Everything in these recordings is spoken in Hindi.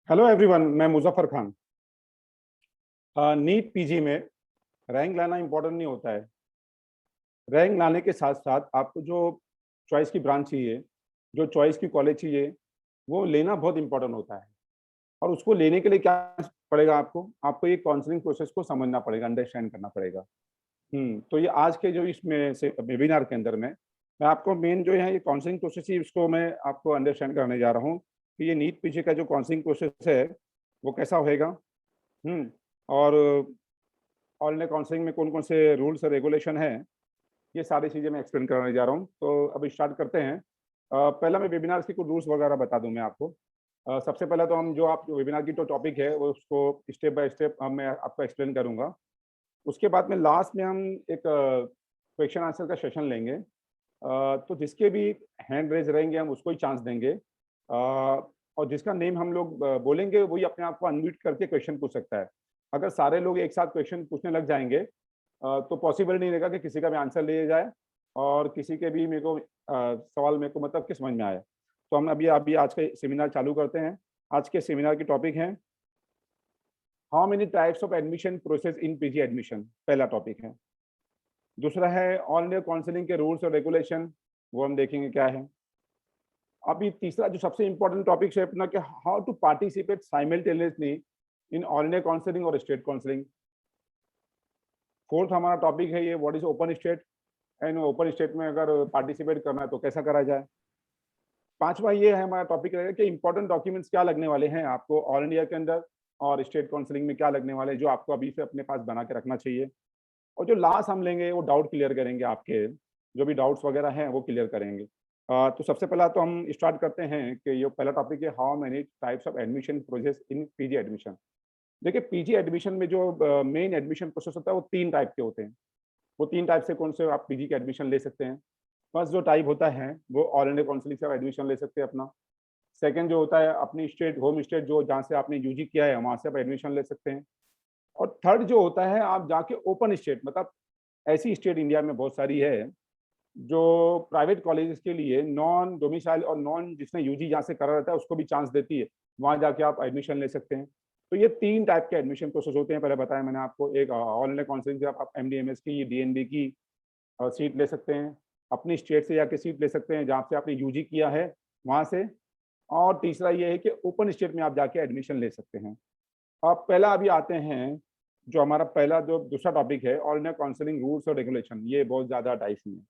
हेलो एवरीवन, मैं मुजफ्फर खान। नीट पीजी में रैंक लाना इम्पोर्टेंट नहीं होता है। रैंक लाने के साथ साथ आपको जो चॉइस की ब्रांच चाहिए, जो चॉइस की कॉलेज चाहिए, वो लेना बहुत इंपॉर्टेंट होता है। और उसको लेने के लिए क्या पड़ेगा? आपको आपको ये काउंसलिंग प्रोसेस को समझना पड़ेगा, अंडरस्टैंड करना पड़ेगा। तो ये आज के जो इसमें से वेबिनार के अंदर में मैं आपको मेन जो है ये काउंसलिंग प्रोसेस ही इसको मैं आपको अंडरस्टैंड कराने जा रहा हूँ कि ये नीट पीजी का जो काउंसलिंग प्रोसेस है वो कैसा होएगा। और ऑनलाइन काउंसलिंग में कौन कौन से रूल्स और रेगुलेशन है, ये सारी चीज़ें मैं एक्सप्लेन कराने जा रहा हूँ। तो अब स्टार्ट करते हैं। पहला मैं वेबिनार के कुछ रूल्स वगैरह बता दूं मैं आपको। सबसे पहला तो हम जो आप वेबिनार की जो टॉपिक है वो उसको स्टेप बाय स्टेप मैं आपको एक्सप्लेन करूंगा। उसके बाद में लास्ट में हम एक क्वेश्चन आंसर का सेशन लेंगे। तो जिसके भी हैंड रेज रहेंगे हम उसको ही चांस देंगे। और जिसका नेम हम लोग बोलेंगे वही अपने आप को अनम्यूट करके क्वेश्चन पूछ सकता है। अगर सारे लोग एक साथ क्वेश्चन पूछने लग जाएंगे तो पॉसिबल नहीं रहेगा कि किसी का भी आंसर ले जाए और किसी के भी मेरे को सवाल मेरे को मतलब कि समझ में आए। तो हम अभी अभी आज का सेमिनार चालू करते हैं। आज के सेमिनार की टॉपिक है how many types of admission process in PG admission, पहला टॉपिक है। दूसरा है ऑल इंडिया काउंसिलिंग के रूल्स और रेगुलेशन, वो हम देखेंगे क्या है। अभी तीसरा जो सबसे इंपॉर्टेंट टॉपिक है अपना कि how to participate simultaneously in all India counselling और स्टेट काउंसिलिंग। फोर्थ हमारा टॉपिक है ये what is open state and open state में अगर पार्टिसिपेट करना है तो कैसा करा जाए। पांचवा ये है हमारा टॉपिक रहेगा कि इंपॉर्टेंट डॉक्यूमेंट्स क्या लगने वाले हैं आपको ऑल इंडिया के अंदर और स्टेट काउंसिलिंग में क्या लगने वाले हैं जो आपको अभी से अपने पास बना के रखना चाहिए। और जो लास्ट हम लेंगे वो डाउट क्लियर करेंगे, आपके जो भी डाउट्स वगैरह हैं वो क्लियर करेंगे। तो सबसे पहला तो हम स्टार्ट करते हैं कि ये पहला टॉपिक है how many types of admission process in PG admission. देखिए पीजी एडमिशन में जो मेन एडमिशन प्रोसेस होता है वो तीन टाइप के होते हैं। वो तीन टाइप से कौन से आप पीजी का एडमिशन ले सकते हैं। फर्स्ट जो टाइप होता है वो ऑल इंडिया काउंसिलिंग से आप एडमिशन ले सकते हैं अपना। सेकंड जो होता है अपनी स्टेट होम स्टेट जो जहाँ से आपने यूजी किया है वहाँ से आप एडमिशन ले सकते हैं। और थर्ड जो होता है आप जाके ओपन स्टेट, मतलब ऐसी स्टेट इंडिया में बहुत सारी है जो प्राइवेट कॉलेजेस के लिए नॉन डोमिसाइल और नॉन जिसने यूजी जहाँ से करा रहता है उसको भी चांस देती है, वहाँ जाके आप एडमिशन ले सकते हैं। तो ये तीन टाइप के एडमिशन प्रोसेस होते हैं, पहले बताया मैंने आपको। एक ऑल इंडिया काउंसिलिंग से आप एमडीएमएस की डीएनबी की सीट ले सकते हैं, अपनी स्टेट से जाके सीट ले सकते हैं जहाँ से आपने यूजी किया है वहाँ से। और तीसरा ये है कि ओपन स्टेट में आप जाके एडमिशन ले सकते हैं। अब पहला अभी आते हैं जो हमारा पहला जो दूसरा टॉपिक है ऑल इंडिया काउंसिलिंग रूल्स और रेगुलेशन। ये बहुत ज़्यादा डाइसी है।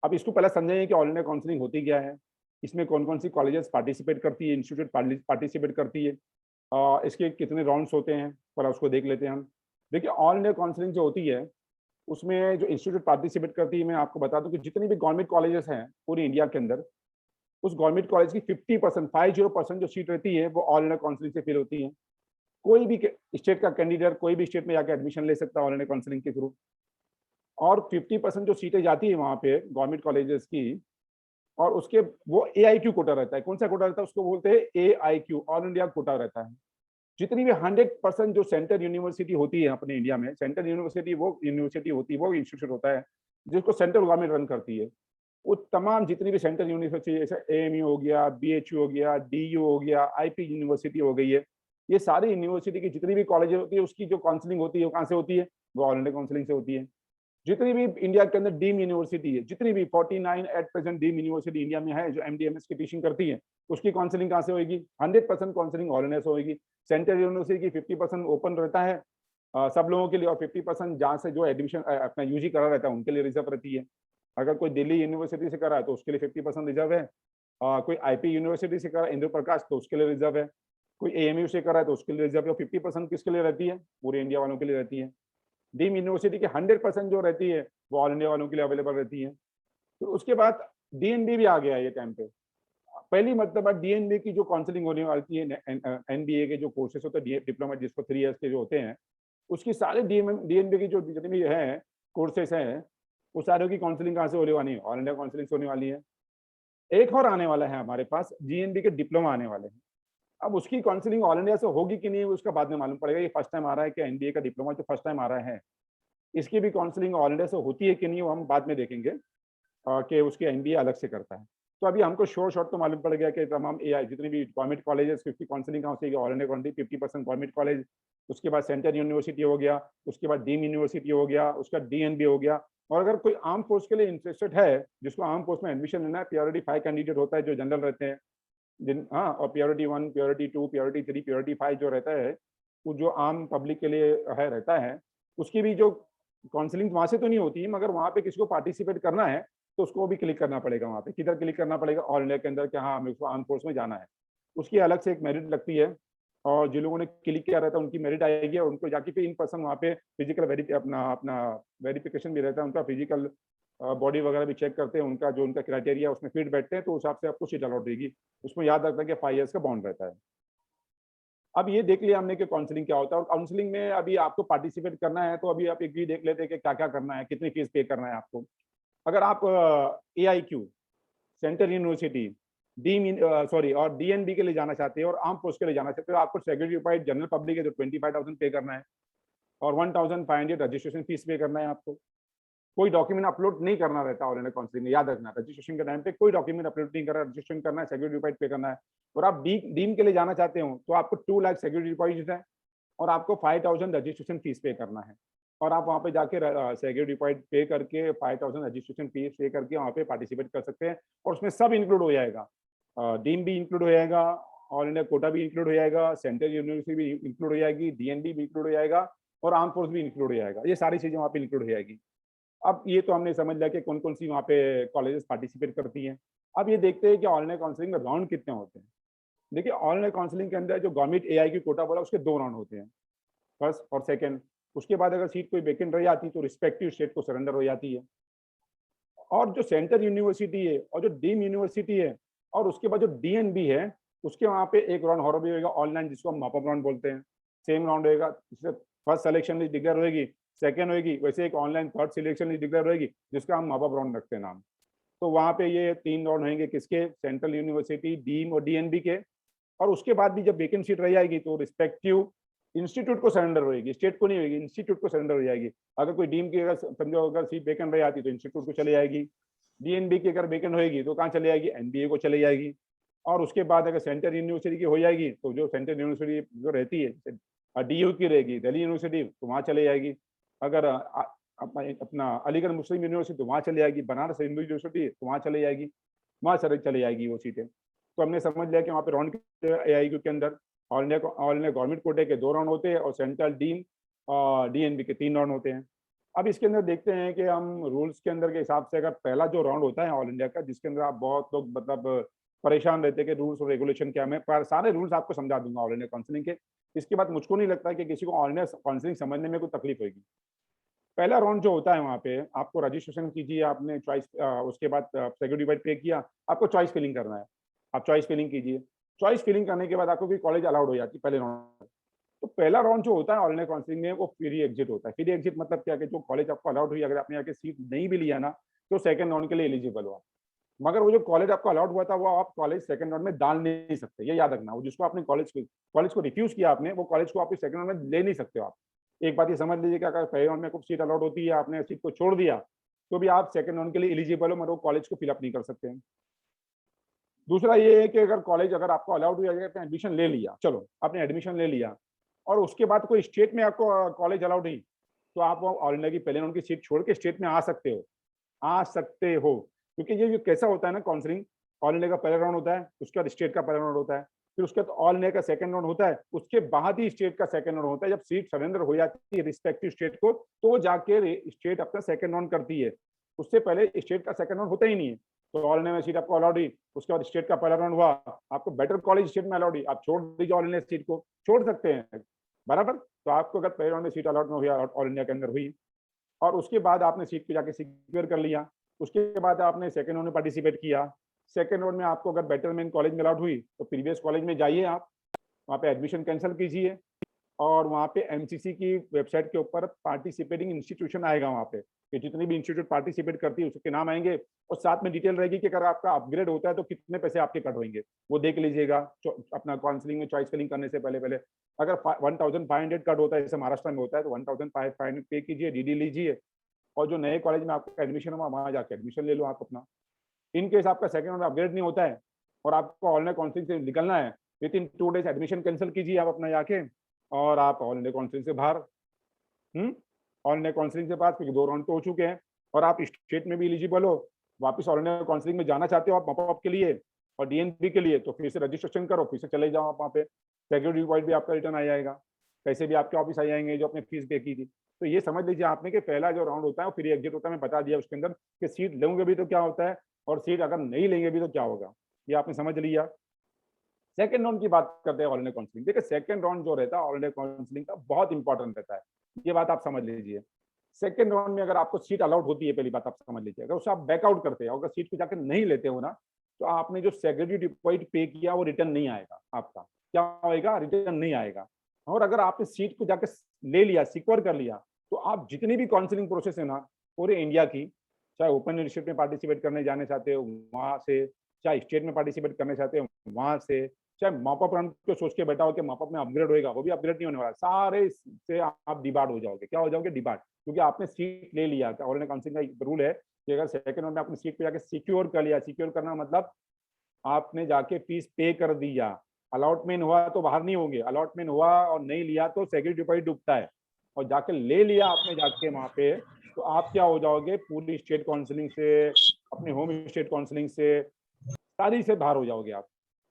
अब इसको पहले समझेंगे कि ऑल इंडिया काउंसिलिंग होती क्या है, इसमें कौन कौन सी कॉलेजेस पार्टिसिपेट करती है, इंस्टीट्यूट पार्टिसिपेट करती है, इसके कितने राउंड्स होते हैं, पर उसको देख लेते हैं हम। देखिए ऑल इंडिया काउंसिलिंग जो होती है उसमें जो इंस्टीट्यूट पार्टिसिपेट करती है, मैं आपको बता दूं कि जितनी भी गवर्नमेंट कॉलेजेस हैं पूरी इंडिया के अंदर, उस गवर्नमेंट कॉलेज की 50% जो सीट रहती है वो ऑल इंडिया काउंसिलिंग से फिल होती है। कोई भी स्टेट का कैंडिडेट कोई भी स्टेट में जाकर एडमिशन ले सकता है ऑल इंडिया काउंसिलिंग के थ्रू। और 50% जो सीटें जाती है वहाँ पे गवर्नमेंट कॉलेजेस की, और उसके वो AIQ कोटा रहता है। कौन सा कोटा रहता है? उसको बोलते हैं AIQ, ऑल इंडिया कोटा रहता है। जितनी भी 100% जो सेंट्रल यूनिवर्सिटी होती है अपने इंडिया में, सेंट्रल यूनिवर्सिटी वो यूनिवर्सिटी होती है, वो इंस्टीट्यूट होता है जिसको सेंट्रल गवर्नमेंट रन करती है। वो तमाम जितनी भी सेंट्रल यूनिवर्सिटी जैसे AMU हो गया, BHU हो गया, DU हो गया, IP यूनिवर्सिटी हो गई है, ये सारी यूनिवर्सिटी की जितनी भी कॉलेज होती है उसकी जो काउंसलिंग होती है वो कहाँ से होती है? वो ऑल इंडिया काउंसलिंग से होती है। जितनी भी इंडिया के अंदर डीम यूनिवर्सिटी है, जितनी भी 49 at present deem university India में है जो MDMS की टीचिंग करती है, उसकी काउंसलिंग कहाँ से होगी? 100% काउंसलिंग ऑल इंडिया से होगी। सेंट्रल यूनिवर्सिटी की 50% ओपन रहता है सब लोगों के लिए, और 50% जहाँ से जो एडमिशन अपना यूजी करा रहता है उनके लिए रिजर्व रहती है। अगर कोई दिल्ली यूनिवर्सिटी से करा है तो उसके लिए 50% रिजर्व है। कोई IP यूनिवर्सिटी से करा इंद्र प्रकाश तो उसके लिए रिजर्व है। कोई AMU से करा है तो उसके लिए रिजर्व है। 50% किसके लिए रहती है? पूरे इंडिया वालों के लिए रहती है। डीम यूनिवर्सिटी की 100% जो रहती है वो ऑल इंडिया वालों के लिए अवेलेबल रहती है। तो उसके बाद DNB भी आ गया है ये टाइम पे। पहली मतलब DNB की जो काउंसलिंग होने वाली है, NBA के जो कोर्सेस होते हैं डिप्लोमा जिसको 3 ईयर्स के जो होते हैं, उसकी सारे DNB की जो जितने भी हैं कोर्सेस हैं वो सारों की काउंसलिंग कहाँ से होने वाली है? ऑल इंडिया काउंसलिंग से होने वाली है। एक और आने वाला है हमारे पास, GNB के डिप्लोमा आने वाले हैं। अब उसकी काउंसलिंग ऑल इंडिया से होगी कि नहीं उसका बाद में मालूम पड़ेगा। ये फर्स्ट टाइम आ रहा है कि NBA का डिप्लोमा जो फर्स्ट टाइम आ रहा है इसकी भी काउंसलिंग ऑल इंडिया से होती है कि नहीं वो हम बाद में देखेंगे कि उसके NBA अलग से करता है। तो अभी हमको शॉर्ट तो मालूम पड़ गया कि तमाम एआई जितनी भी गवर्नमेंट कॉलेजेस 50 काउंसलिंग कहाँ से all India counselling 50% government college, उसके बाद सेंट्रल यूनिवर्सिटी हो गया, उसके बाद डीम यूनिवर्सिटी हो गया, उसका डीएनबी हो गया। और अगर कोई आर्म फोर्स के लिए इंटरेस्टेड है, जिसको आर्म फोर्स में एडमिशन लेना है, प्रायोरिटी 5 कैंडिडेट होता है जो जनरल रहते हैं, जिन हाँ, और प्रायोरिटी 1, प्रायोरिटी 2, प्रायोरिटी 3, प्रायोरिटी 5 जो रहता है, वो जो आम पब्लिक के लिए है रहता है, उसकी भी जो काउंसलिंग वहां से तो नहीं होती है, मगर वहां पे किसी को पार्टिसिपेट करना है तो उसको भी क्लिक करना पड़ेगा। वहां पे किधर क्लिक करना पड़ेगा? ऑल इंडिया के अंदर कि हाँ, हमें उसको आर्म फोर्स में जाना है। उसकी अलग से एक मेरिट लगती है, और जिन लोगों ने क्लिक किया रहता है उनकी मेरिट आएगी, और उनको जाके फिर इन पर्सन वहाँ पे फिजिकल अपना अपना वेरिफिकेशन भी रहता है, उनका फिजिकल बॉडी वगैरह भी चेक करते हैं, उनका जो उनका क्राइटेरिया उसमें फिट बैठते हैं, तो उस हिसाब से आपको सीट अलॉट देगी। उसमें याद रखना है कि 5 ईयर्स का बॉन्ड रहता है। अब ये देख लिया हमने कि काउंसलिंग क्या होता है, और काउंसलिंग में अभी आपको पार्टिसिपेट करना है तो अभी आप एक भी देख लेते हैं कि क्या क्या करना है, कितनी फीस पे करना है आपको। अगर आप AIQ, central university, deem sorry और डीएनबी के लिए जाना चाहते हैं और आर्म फोर्स के लिए जाना चाहते हो, आपको सेक्रेटरी जनरल पब्लिक है तो 25,000 पे करना है, और 1,500 रजिस्ट्रेशन फीस पे करना है आपको। कोई डॉक्यूमेंट अपलोड नहीं करना रहता ऑल इंडिया काउंसलिंग में, याद रखना। रजिस्ट्रेशन के टाइम पे कोई डॉक्यूमेंट अपलोड नहीं करना, रजिस्ट्रेशन करना है, सिक्योरिटी डिपॉजिट पे करना है। और आप डीम के लिए जाना चाहते हो तो आपको 2 लाख सिक्योरिटी डिपॉजिट है, और आपको 5,000 रजिस्ट्रेशन फीस पे करना है। और आप वहाँ पे जाके सिक्योरिटी डिपॉजिट पे करके 5,000 रजिस्ट्रेशन फीस पे करके वहाँ पे पार्टिसिपेट कर सकते हैं, और उसमें सब इंक्लूड हो जाएगा। डीम भी इंक्लूड हो जाएगा, ऑल इंडिया कोटा भी इंक्लूड हो जाएगा, सेंट्रल यूनिवर्सिटी भी इंक्लूड हो जाएगी, डीएनबी भी इंक्लूड हो जाएगा, और आर्म फोर्स भी इंक्लूड हो जाएगा। ये सारी चीजें वहाँ पे इंक्लूड हो जाएगी। अब ये तो हमने समझ लिया कि कौन कौन सी वहाँ पे कॉलेजेस पार्टिसिपेट करती हैं। अब ये देखते हैं कि ऑल इंडिया काउंसलिंग में राउंड कितने होते हैं। देखिए, ऑल इंडिया काउंसलिंग के अंदर जो गवर्नमेंट एआई की कोटा बोला, उसके 2 राउंड होते हैं, फर्स्ट और सेकंड। उसके बाद अगर सीट कोई वैकेंट रह जाती है तो रिस्पेक्टिव स्टेट को सरेंडर हो जाती है। और जो सेंट्रल यूनिवर्सिटी है और जो डीम यूनिवर्सिटी है और उसके बाद जो डीएनबी है, उसके वहाँ पे एक राउंड और भी होगा ऑनलाइन, जिसको हम मॉपअप राउंड बोलते हैं। सेम राउंड होगा, फर्स्ट सिलेक्शन लिस्ट डिक्लेयर होगी, सेकंड होगी, वैसे एक online third selection list declare होगी, जिसका हम मॉपअप राउंड रखते हैं नाम। तो वहाँ पे ये 3 राउंड होंगे, किसके? सेंट्रल यूनिवर्सिटी, डीम और डीएनबी के। और उसके बाद भी जब वैकेंट सीट रह जाएगी तो रिस्पेक्टिव इंस्टीट्यूट को सरेंडर होगी, स्टेट को नहीं होगी, इंस्टीट्यूट को सरेंडर हो जाएगी। अगर कोई डीम की अगर समझो अगर सीट वैकेंट रह जाती तो इंस्टीट्यूट को चली जाएगी, डीएनबी की अगर वैकेंट होगी तो कहाँ चले जाएगी? एनबीए को चले जाएगी। और उसके बाद अगर सेंट्रल यूनिवर्सिटी की हो जाएगी तो जो सेंट्रल यूनिवर्सिटी जो रहती है डीयू की रहेगी, दिल्ली यूनिवर्सिटी, तो वहाँ चले जाएगी। अगर अपना अलीगढ़ मुस्लिम यूनिवर्सिटी तो वहाँ चले जाएगी, बनारस हिंदू यूनिवर्सिटी तो वहाँ चले जाएगी, वहाँ चले जाएगी वो सीटें। तो हमने समझ लिया कि वहाँ पे राउंड AIQ के अंदर ऑल इंडिया गवर्नमेंट कोटे के 2 राउंड होते हैं, और सेंट्रल डीम और डीएनबी के 3 राउंड होते हैं। अब इसके अंदर देखते हैं कि हम रूल्स के अंदर के हिसाब से, अगर पहला जो राउंड होता है ऑल इंडिया का, जिसके अंदर आप बहुत लोग मतलब परेशान रहते हैं कि रूल्स और रेगुलेशन क्या है, मैं सारे रूल्स आपको समझा दूंगा ऑल इंडिया काउंसलिंग के। इसके बाद मुझको नहीं लगता कि किसी को ऑल इंडिया काउंसलिंग समझने में कोई तकलीफ होगी। पहला राउंड जो होता है वहाँ पे आपको रजिस्ट्रेशन कीजिए, आपने चॉइस, उसके बाद सिक्योरिटी डिपॉजिट पे किया, आपको चॉइस फिलिंग करना है, आप चॉइस फिलिंग कीजिए। चॉइस फिलिंग करने के बाद आपको कोई कॉलेज अलाउड हो जाती है पहले राउंड। तो पहला राउंड जो होता है ऑल इंडिया काउंसलिंग में, वो फ्री एग्जिट होता है। फ्री एग्जिट मतलब क्या, कि जो कॉलेज आपको अलाउड हुई, अगर आपने आके सीट नहीं भी लिया ना, तो सेकंड राउंड के लिए एलिजिबल हो आप। मगर वो जो कॉलेज आपको अलाउड हुआ था, वो आप कॉलेज सेकंड राउंड में डाल नहीं सकते, ये याद रखना। वो जिसको आपने कॉलेज को रिफ्यूज किया आपने, वो कॉलेज को आप सेकंड राउंड में ले नहीं सकते हो आप। एक बात ये समझ लीजिए कि अगर पहले राउंड में आपको सीट अलाउड होती है, आपने सीट को छोड़ दिया, तो भी आप सेकंड राउंड के लिए एलिजिबल हो, मगर वो कॉलेज को फिलअप नहीं कर सकते हैं। दूसरा ये है कि अगर कॉलेज अगर आपको अलाउड हुआ, आपने एडमिशन ले लिया, चलो आपने एडमिशन ले लिया, और उसके बाद कोई स्टेट में आपको कॉलेज अलाउड नहीं, तो आप ऑल इंडिया की पहले राउंड की सीट छोड़ के स्टेट में आ सकते हो, आ सकते हो। क्योंकि ये जो कैसा होता है ना काउंसलिंग, ऑल इंडिया का पहला राउंड होता है, उसके बाद स्टेट का पहला राउंड होता है, फिर उसके बाद ऑल इंडिया का सेकंड राउंड होता है, उसके बाद ही स्टेट का सेकंड राउंड होता है। जब सीट सरेंडर हो जाती है रिस्पेक्टिव स्टेट को, तो जाके स्टेट अपना सेकंड राउंड करती है। उससे पहले स्टेट का सेकंड राउंड होता ही नहीं है। तो ऑल इंडिया में सीट आपको अलाउड हुई, उसके बाद स्टेट का पहला राउंड हुआ, आपको बेटर कॉलेज स्टेट में अलाउड हुई, आप छोड़ दीजिए ऑल इंडिया सीट को, छोड़ सकते हैं बराबर। तो आपको अगर पहले राउंड में सीट अलाउड हुई ऑल इंडिया के अंदर हुई, और उसके बाद आपने सीट को जाके सिक्योर कर लिया, उसके बाद आपने सेकंड राउंड में पार्टिसिपेट किया। सेकंड राउंड में आपको अगर बेटरमेंट कॉलेज में अलाउड हुई, तो प्रीवियस कॉलेज में जाइए, आप वहाँ पे एडमिशन कैंसिल कीजिए, और वहाँ पे एमसीसी की वेबसाइट के ऊपर पार्टिसिपेटिंग इंस्टीट्यूशन आएगा, वहाँ पे कि जितनी भी इंस्टीट्यूट पार्टिसिपेट करती है उसके नाम आएंगे, और साथ में डिटेल रहेगी कि अगर आपका अपग्रेड होता है तो कितने पैसे आपके कट होंगे, वो देख लीजिएगा अपना काउंसलिंग में चॉइस फिलिंग करने से पहले पहले। अगर 1500 कट होता है, जैसे महाराष्ट्र में होता है, तो 1500 पे कीजिए, डीडी लीजिए, और जो नए कॉलेज में आपका एडमिशन हुआ, वहाँ जाके एडमिशन ले लो आप अपना। इन केस आपका सेकंड राउंड में अपग्रेड नहीं होता है और आपको ऑल इंडिया काउंसिलिंग से निकलना है, with in 2 days admission cancel कीजिए आप अपना जाके, और आप ऑल इंडिया काउंसिलिंग से बाहर। ऑल इंडिया काउंसिलिंग से पास, क्योंकि 2 राउंड तो हो चुके हैं और आप स्टेट में भी एलिजिबल हो, वापस ऑल इंडिया काउंसिलिंग में जाना चाहते हो आप मॉपअप के लिए और डीएनबी के लिए, तो फिर से रजिस्ट्रेशन करो, फिर से चले जाओ आप वहाँ पे, सिक्योरिटी डिपॉजिट भी आपका रिटर्न आ जाएगा, पैसे भी आपके ऑफिस आ जाएंगे जो आपने फीस पे की थी। तो ये समझ लीजिए आपने कि पहला जो राउंड होता है वो फ्री एग्जिट होता है, मैं बता दिया उसके अंदर कि सीट लेंगे भी तो क्या होता है और सीट अगर नहीं लेंगे भी तो क्या होगा, ये आपने समझ लिया। सेकंड राउंड की बात करते हैं ऑल इंडिया काउंसलिंग। देखिए सेकंड राउंड जो रहता है ऑल इंडिया काउंसलिंग का बहुत इंपॉर्टेंट रहता है, ये बात आप समझ लीजिए। सेकंड राउंड में अगर आपको सीट अलाउड होती है, पहली बात आप समझ लीजिए, अगर उससे आप बैकआउट करते हैं, अगर सीट को जाकर नहीं लेते हो ना, तो आपने जो सिक्योरिटी डिपॉजिट पे किया वो रिटर्न नहीं आएगा आपका, क्या होएगा, रिटर्न नहीं आएगा। और अगर आपने सीट को जाकर ले लिया, सिक्योर कर लिया, तो आप जितनी भी काउंसलिंग प्रोसेस है ना पूरे इंडिया की, चाहे ओपन यूनिवर्सिटी में पार्टिसिपेट करने जाने चाहते हो वहां से, चाहे स्टेट में पार्टिसिपेट करने चाहते हो वहां से, चाहे मॉपअप राउंड को सोच के बैठा हो कि मॉपअप में अपग्रेड होएगा, वो भी अपग्रेड नहीं होने वाला, सारे से आप डिबार्ड हो जाओगे। क्या हो जाओगे, डिबार्ड, क्योंकि आपने सीट ले लिया। ऑल इंडिया काउंसलिंग का रूल है कि अगर सेकंड राउंड में आपने सीट पे जाके सिक्योर कर लिया, सिक्योर करना मतलब आपने जाके फीस पे कर दिया, अलॉटमेंट हुआ तो बाहर नहीं होंगे, अलॉटमेंट हुआ और नहीं लिया तो सिक्योरिटी डिपॉजिट डूबता है, और जाके ले लिया आपने जाके वहां पे, तो आप क्या हो जाओगे, पूरी स्टेट काउंसलिंग से, अपने होम स्टेट काउंसलिंग से, सारी से बाहर हो जाओगे आप।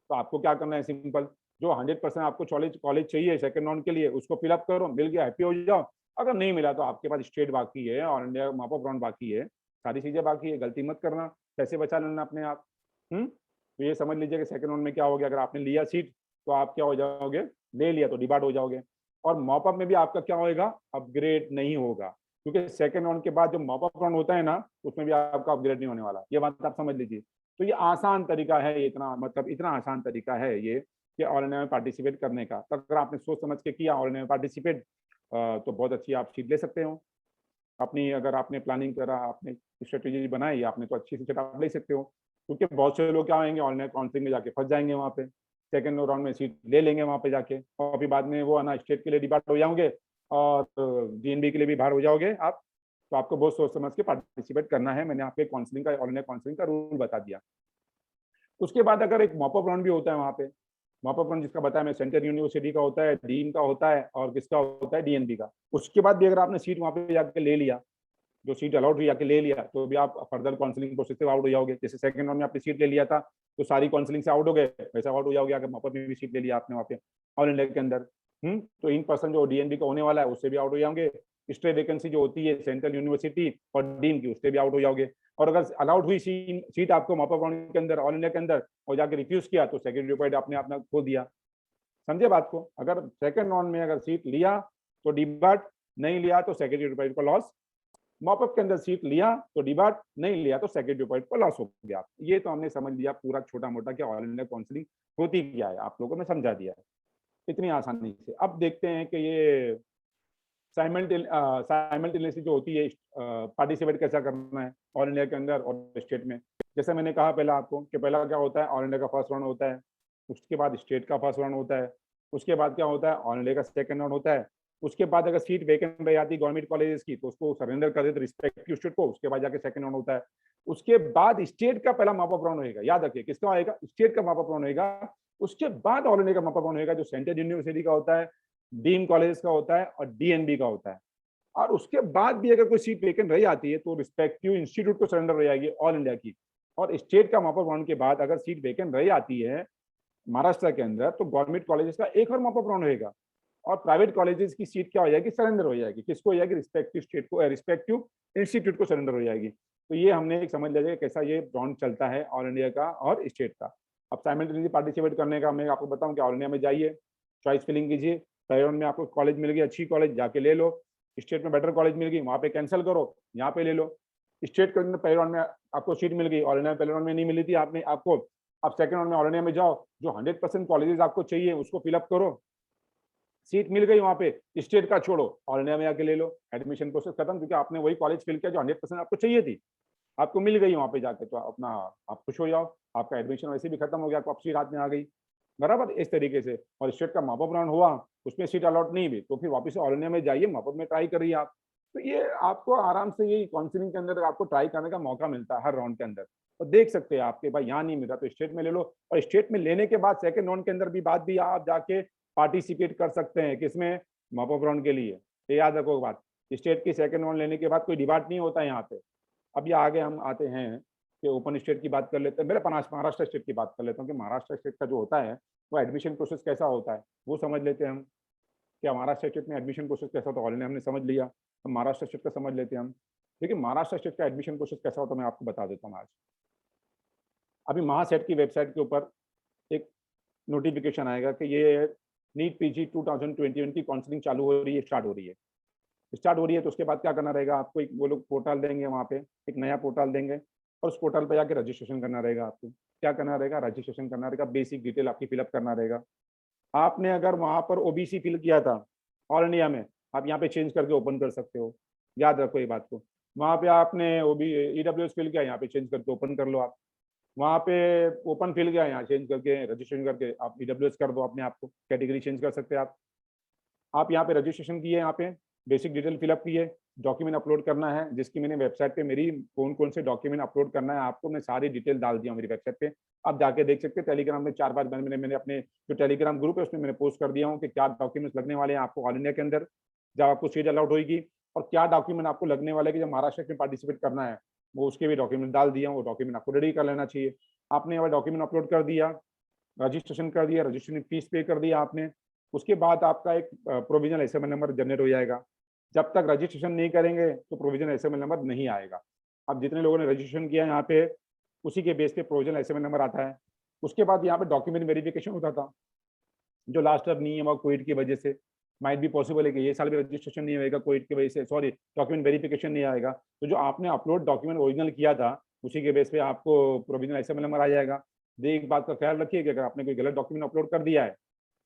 तो आपको क्या करना है, सिंपल, जो 100% आपको कॉलेज चाहिए सेकंड राउंड के लिए उसको फिलअप करो, मिल गया हैप्पी हो जाओ, अगर नहीं मिला तो आपके पास स्टेट बाकी है और इंडिया मॉपअप राउंड बाकी है, सारी चीजें बाकी है, गलती मत करना, पैसे बचा लेना अपने आप। तो ये समझ लीजिए कि सेकंड राउंड में क्या हो गया, अगर आपने लिया सीट तो आप क्या हो जाओगे, ले लिया तो डिबार्ड हो जाओगे, और मॉपअप में भी आपका क्या होगा, अपग्रेड नहीं होगा, क्योंकि सेकंड राउंड के बाद जो मॉपअप राउंड होता है ना उसमें भी आपका अपग्रेड नहीं होने वाला, ये बात आप समझ लीजिए। तो ये आसान तरीका है, इतना मतलब इतना आसान तरीका है ये कि ऑल इंडिया में पार्टिसिपेट करने का। तो अगर आपने सोच समझ के किया ऑल इंडिया में पार्टिसिपेट, तो बहुत अच्छी आप सीट ले सकते हो अपनी, अगर आपने प्लानिंग करा, आपने स्ट्रेटेजी बनाई आपने, तो अच्छी सीट आप ले सकते हो, क्योंकि बहुत से लोग क्या होंगे ऑल इंडिया काउंसलिंग में जाके फंस जाएंगे वहाँ पे, सेकंड राउंड में सीट ले लेंगे वहाँ पे जाके, और फिर बाद में वो है ना स्टेट के लिए डिबार्ट हो जाओगे और डीएनबी के लिए भी बाहर हो जाओगे आप। तो आपको बहुत सोच समझ के पार्टिसिपेट करना है, मैंने आपके काउंसलिंग का, ऑल इंडिया काउंसलिंग का रूल बता दिया। उसके बाद अगर एक मॉपअप राउंड भी होता है वहाँ पे, मॉपअप राउंड जिसका बताया मैं, सेंट्रल यूनिवर्सिटी का होता है, डीन का होता है और किसका होता है, डीएनबी का। उसके बाद भी अगर आपने सीट वहाँ पे जाके ले लिया, जो सीट अलाउड हुई जाके ले लिया, तो भी आप फर्दर काउंसलिंग प्रोसेस से आउट हो जाओगे। जैसे सेकंड राउंड में आपने सीट ले लिया था तो सारी काउंसलिंग से आउट हो गए, वैसे आउट हो जाओगे अगर मॉपअप में भी सीट ले लिया आपने वहाँ पे ऑल इंडिया के अंदर। तो इन पर्सन जो डीएनबी का होने वाला है उससे भी आउट हो जाओगे, स्ट्रे वैकेंसी जो होती है सेंट्रल यूनिवर्सिटी और डीन की, उससे भी आउट हो जाओगे। और अगर अलाउड हुई सीट आपको मॉपअप राउंड के अंदर ऑल इंडिया के अंदर और जाके रिफ्यूज किया, तो सेकंड पॉइंट आपने अपना खो दिया। समझे बात को, अगर सेकंड राउंड में अगर सीट लिया तो डिबार्ट, नहीं लिया तो सेकंड पॉइंट का लॉस, मॉपअप के अंदर सीट लिया तो डिबार्ट, नहीं लिया तो सेकंड पॉइंट पर लॉस हो गया। ये तो हमने समझ लिया पूरा छोटा मोटा कि ऑल इंडिया काउंसलिंग होती क्या है, आप लोगों ने समझा दिया है इतनी आसानी से। अब देखते हैं कि ये साइमल्टेनियसली जो होती है पार्टिसिपेट कैसा करना है ऑल इंडिया के अंदर और स्टेट में। जैसे मैंने कहा पहला आपको कि पहला क्या होता है, ऑल इंडिया का फर्स्ट राउंड होता है, उसके बाद स्टेट का फर्स्ट राउंड होता है, उसके बाद क्या होता है, ऑल इंडिया का सेकंड राउंड होता है, उसके बाद अगर सीट वैकेंट रह जाती गवर्नमेंट कॉलेजेस की तो उसको सरेंडर कर देते रिस्पेक्टिव स्टेट को, उसके बाद जाके सेकंड राउंड होता है। उसके बाद स्टेट का पहला मॉपअप राउंड होगा, याद रखिए किसका आएगा, स्टेट का मॉपअप राउंड होगा, उसके बाद ऑल इंडिया का मॉपअप राउंड होगा जो सेंट्रल यूनिवर्सिटी का होता है, डीम कॉलेज का होता है और डीएनबी का होता है। और उसके बाद भी अगर कोई सीट वेकेंट रह जाती है तो रिस्पेक्टिव इंस्टीट्यूट को सरेंडर हो जाएगी ऑल इंडिया की। और स्टेट का मॉपअप राउंड के बाद अगर सीट वेकेंट रह जाती है महाराष्ट्र के अंदर तो गवर्नमेंट कॉलेजेस का एक और मॉपअप राउंड होगा और प्राइवेट कॉलेजेस की सीट क्या हो जाएगी, सरेंडर हो जाएगी, किसको हो जाएगी, रिस्पेक्टिव स्टेट को, रिस्पेक्टिव इंस्टीट्यूट को सरेंडर हो जाएगी। तो ये हमने एक समझ लिया कैसा ये राउंड चलता है ऑल इंडिया का और स्टेट का। अब साइमल्टेनियसली पार्टिसिपेट करने का मैं आपको बताऊं कि ऑल इंडिया में जाइए, चॉइस फिलिंग कीजिए, पहले राउंड में आपको कॉलेज मिल गई अच्छी कॉलेज जाके ले लो, स्टेट में बेटर कॉलेज मिल गई वहाँ पे कैंसिल करो, यहाँ पे ले लो। स्टेट के अंदर पहले राउंड में आपको सीट मिल गई, ऑल इंडिया में पहले राउंड में नहीं मिली थी आपने आपको, अब सेकंड राउंड में ऑल इंडिया में जाओ, जो 100% कॉलेजेस आपको चाहिए उसको फिलअप करो, सीट मिल गई वहाँ पे, स्टेट का छोड़ो ऑल इंडिया में आके ले लो, एडमिशन प्रोसेस खत्म, क्योंकि आपने वही कॉलेज फिल किया जो 100% आपको चाहिए थी, आपको मिल गई वहाँ पे जाके, तो अपना आप खुश हो जाओ, आपका एडमिशन वैसे भी खत्म हो गया, आपको सीट हाथ में आ गई बराबर इस तरीके से। और स्टेट का मॉपअप राउंड हुआ उसमें सीट अलॉट नहीं हुई तो फिर वापस ऑल इंडिया में जाइए, मॉपअप में ट्राई करिए आप। तो ये आपको आराम से ये काउंसलिंग के अंदर आपको ट्राई करने का मौका मिलता है हर राउंड के अंदर, और देख सकते हैं आपके भाई यहाँ नहीं मिल रहा तो स्टेट में ले लो, और स्टेट में लेने के बाद सेकंड राउंड के अंदर भी बात भी आप जाके पार्टिसिपेट कर सकते हैं किसमें, मॉप अप राउंड के लिए। तो याद रखो बात, स्टेट की सेकंड राउंड लेने के बाद कोई डिबाट नहीं होता यहाँ पे। अब ये आगे हम आते हैं कि ओपन स्टेट की बात कर लेते हैं। मेरे महाराष्ट्र स्टेट की बात कर लेता हूँ कि महाराष्ट्र स्टेट का जो होता है वो एडमिशन प्रोसेस कैसा होता है वो समझ लेते हैं हम। क्या महाराष्ट्र स्टेट में एडमिशन प्रोसेस कैसा होता है ऑलरेडी हमने समझ लिया, तो महाराष्ट्र स्टेट का समझ लेते हैं हम। देखिए महाराष्ट्र स्टेट का एडमिशन प्रोसेस कैसा होता है मैं आपको बता देता हूँ आज। अभी महासेट की वेबसाइट के ऊपर एक नोटिफिकेशन आएगा कि ये नीट पीजी 2021 की काउंसलिंग चालू हो रही है, स्टार्ट हो रही है। स्टार्ट हो रही है तो उसके बाद क्या करना रहेगा आपको, एक वो लोग पोर्टल देंगे, वहाँ पे एक नया पोर्टल देंगे और उस पोर्टल पे जाके रजिस्ट्रेशन करना रहेगा। आपको क्या करना रहेगा, रजिस्ट्रेशन करना रहेगा, बेसिक डिटेल आपकी फिलअप करना रहेगा। आपने अगर वहाँ पर ओबीसी फिल किया था ऑल इंडिया में, आप यहाँ पे चेंज करके ओपन कर सकते हो, याद रखो ये बात को। वहाँ पे आपने ईडब्ल्यूएस फिल किया, यहाँ पे चेंज करके ओपन कर लो आप। वहाँ पे ओपन फिल किया, यहाँ चेंज करके रजिस्ट्रेशन करके आप ईडब्ल्यूएस कर दो अपने आप को, कैटेगरी चेंज कर सकते हैं आप यहाँ पे रजिस्ट्रेशन किए, यहाँ पे बेसिक डिटेल फिलअप किए, डॉक्यूमेंट अपलोड करना है, जिसकी मैंने वेबसाइट पे मेरी कौन कौन से डॉक्यूमेंट अपलोड करना है आपको मैं सारी डिटेल डाल दिया मेरी वेबसाइट पे। आप जाके देख सकते हैं, टेलीग्राम में 4-5 बार मैंने अपने जो टेलीग्राम ग्रुप है उसमें मैंने पोस्ट कर दिया हूँ कि क्या डॉक्यूमेंट्स लगने वाले हैं आपको ऑल इंडिया के अंदर जब आपको सीट अलाउड होगी, और क्या डॉक्यूमेंट आपको लगने वाले कि जब महाराष्ट्र में पार्टिसिपेट करना है वो उसके भी डॉक्यूमेंट डाल दिया। वो डॉक्यूमेंट आपको रेडी कर लेना चाहिए। आपने वह डॉक्यूमेंट अपलोड कर दिया, रजिस्ट्रेशन कर दिया, रजिस्ट्रेशन फीस पे कर दिया आपने, उसके बाद आपका एक प्रोविजनल एसएमएल नंबर जनरेट हो जाएगा। जब तक रजिस्ट्रेशन नहीं करेंगे तो प्रोविजनल एसएमएल नंबर नहीं आएगा। अब जितने लोगों ने रजिस्ट्रेशन किया यहाँ पे उसी के बेस पे प्रोविजनल एसएमएल नंबर आता है। उसके बाद यहाँ पे डॉक्यूमेंट वेरिफिकेशन होता था, जो लास्ट ईयर नहीं हुआ कोविड की वजह से, माइट भी पॉसिबल है कि ये साल भी रजिस्ट्रेशन नहीं होगा कोविड की वजह से, सॉरी डॉक्यूमेंट वेरिफिकेशन नहीं आएगा, तो जो आपने अपलोड डॉक्यूमेंट ओरिजिनल किया था उसी के बेस पे आपको प्रोविजनल एसएमएल नंबर आ जाएगा। एक बात का ख्याल रखिए कि अगर आपने कोई गलत डॉक्यूमेंट अपलोड कर दिया है,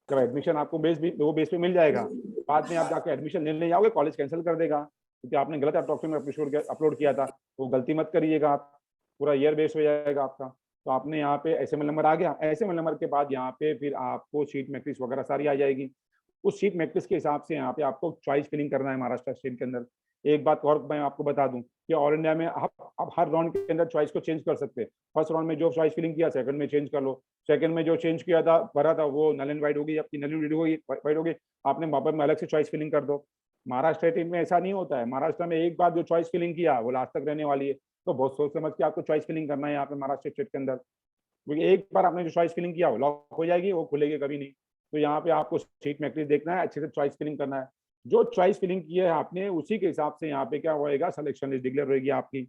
जब एडमिशन आपको वो बेस पे मिल जाएगा, बाद में आप जाकर एडमिशन लेने जाओगे कॉलेज कैंसिल कर देगा क्योंकि आपने गलत डॉक्यूमेंट अपलोड किया था। वो गलती मत करिएगा आप, पूरा ईयर बेस हो जाएगा आपका। तो आपने यहाँ पे एसएमएल नंबर आ गया, एसएमएल नंबर के बाद यहाँ पे फिर आपको सीट मैट्रिक्स वगैरह सारी आ जाएगी। उस सीट मैट्रिक्स के हिसाब से यहाँ पे आपको चॉइस फिलिंग करना है महाराष्ट्र स्टेट के अंदर। एक बात और मैं आपको बता दूं कि ऑल इंडिया में आप हर राउंड के अंदर चॉइस को चेंज कर सकते हैं। फर्स्ट राउंड में जो चॉइस फिलिंग किया सेकंड में चेंज कर लो, सेकंड में जो चेंज किया था भरा था वो नल एंड वाइट होगी, आपकी नल वाइट होगी, आपने वहाँ पर अलग से चॉइस फिलिंग कर दो। महाराष्ट्र स्टेट में ऐसा नहीं होता है। महाराष्ट्र में एक बार जो चॉइस फिलिंग किया वो लास्ट तक रहने वाली है, तो बहुत सोच समझ के आपको चॉइस फिलिंग करना है यहाँ पे महाराष्ट्र स्टेट के अंदर, क्योंकि एक बार आपने जो चॉइस फिलिंग किया वो लॉक हो जाएगी, वो खुलेगी कभी नहीं। तो यहाँ पे आपको सीट मैट्रिक्स देखना है, अच्छे से चॉइस फिलिंग करना है। जो चॉइस फिलिंग की है आपने उसी के हिसाब से यहाँ पे क्या होएगा, सिलेक्शन लिस्ट डिक्लेयर होगी आपकी।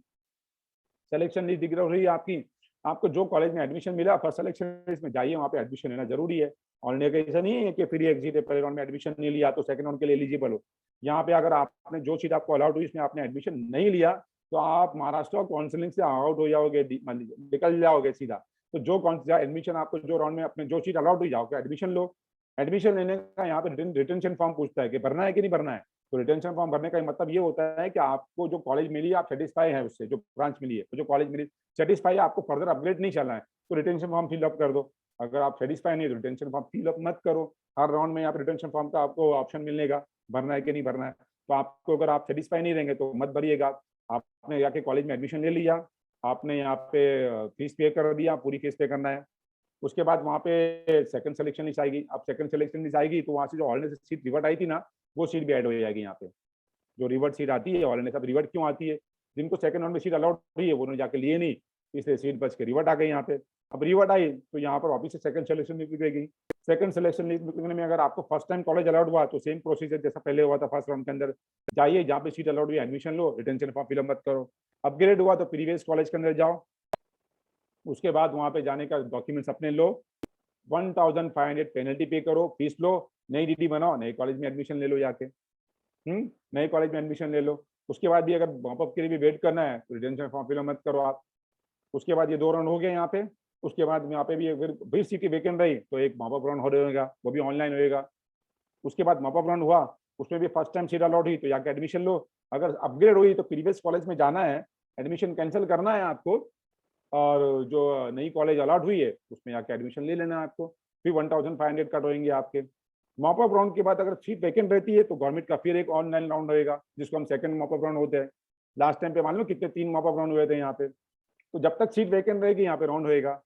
सिलेक्शन लिस्ट डिक्लेयर हो रही है आपकी, आपको जो कॉलेज में एडमिशन मिला फर्स्ट सिलेक्शन लिस्ट में जाइए, वहाँ पे एडमिशन लेना जरूरी है। ऑल इंडिया का ऐसा नहीं है कि फ्री एग्जिट है, पहले राउंड में एडमिशन नहीं लिया तो सेकंड राउंड के लिए एलिजिबल हो। यहाँ पे अगर आपने जो सीट आपको अलाउड हुई इसमें आपने एडमिशन नहीं लिया तो आप महाराष्ट्र काउंसिलिंग से आउट हो जाओगे, निकल जाओगे सीधा। तो जो एडमिशन आपको जो राउंड में अपने जो सीट अलाउड हुई जाओगे एडमिशन लो। एडमिशन लेने का यहाँ पे रिटेंशन फॉर्म पूछता है कि भरना है कि नहीं भरना है। तो रिटेंशन फॉर्म भरने का मतलब ये होता है कि आपको जो कॉलेज मिली आप सेटिस्फाई है उससे, जो ब्रांच मिली है तो जो कॉलेज मिली सेटिस्फाई है, आपको फर्दर अपग्रेड नहीं चलना है तो रिटेंशन फॉर्म फिलअप कर दो। अगर आप सेटिस्फाई नहीं तो रिटेंशन फॉर्म फिलअप मत करो। हर राउंड में यहाँ पे रिटेंशन फॉर्म का आपको ऑप्शन मिलेगा भरना है कि नहीं भरना है। तो आपको अगर आप सेटिस्फाई नहीं रहेंगे तो मत भरिएगा। आपने जाके कॉलेज में एडमिशन ले लिया, आपने यहाँ पे फीस पे कर दिया, पूरी फीस पे करना है। उसके बाद वहाँ पे सेकंड सिलेक्शन लिस्ट आएगी। अब सेकंड सिलेक्शन लिस्ट आएगी तो वहाँ से जो ऑलरेडी सीट रिवर्ट आई थी ना वो सीट भी ऐड हो जाएगी। यहाँ पे जो रिवर्ट सीट आती है ऑलरेडी, सब रिवर्ट क्यों आती है, जिनको सेकंड राउंड में सीट अलाउड रही है वो उन्होंने जाके लिए नहीं, इसलिए सीट बच के रिवर्ट आ गई यहाँ पे। अब रिवर्ट आई तो यहाँ पर वापिस से सेकंड सिलेक्शन लिस्ट निकलेगी। सेकंड सिलेक्शन लिस्ट निकलने में अगर आपको फर्स्ट टाइम कॉलेज अलाउड हुआ तो सेम प्रोसीजर जैसा पहले हुआ था फर्स्ट राउंड के अंदर, जाइए जहाँ पे सीट अलाउड हुई एडमिशन लो, रिटेंशन फॉर्म फिलअप मत करो। अपग्रेड हुआ तो प्रीवियस कॉलेज के अंदर जाओ, उसके बाद वहाँ पे जाने का डॉक्यूमेंट्स अपने लो, 1500 पेनल्टी पे करो, फीस लो, नई डीडी बनाओ, नए कॉलेज में एडमिशन ले लो जाके। नए कॉलेज में एडमिशन ले लो। उसके बाद भी अगर मॉपअप के लिए भी वेट करना है तो रिटेंशन फॉर्म फिलअप मत करो आप। उसके बाद ये 2 राउंड हो गए यहाँ पे। उसके बाद यहाँ पे भी फिर सीटें वेकेंट रही तो एक मॉपअप राउंड हो रहेगा, वो भी ऑनलाइन होएगा। उसके बाद मॉपअप राउंड हुआ, उसमें भी फर्स्ट टाइम सीट अलाउड हुई तो जाके एडमिशन लो। अगर अपग्रेड हुई तो प्रीवियस कॉलेज में जाना है, एडमिशन कैंसिल करना है आपको, और जो नई कॉलेज अलाउड हुई है उसमें जाके एडमिशन ले लेना है आपको। फिर 1500 कट होंगे आपके। मॉपअप राउंड के बाद अगर सीट वैकेंट रहती है तो गवर्नमेंट का फिर एक ऑनलाइन राउंड होएगा जिसको हम सेकंड मॉपअप राउंड होते हैं। लास्ट टाइम पे मान लो कितने 3 मॉपअप राउंड हुए थे यहाँ पे, तो जब तक सीट वैकेंट रहेगी यहाँ पे राउंड होएगा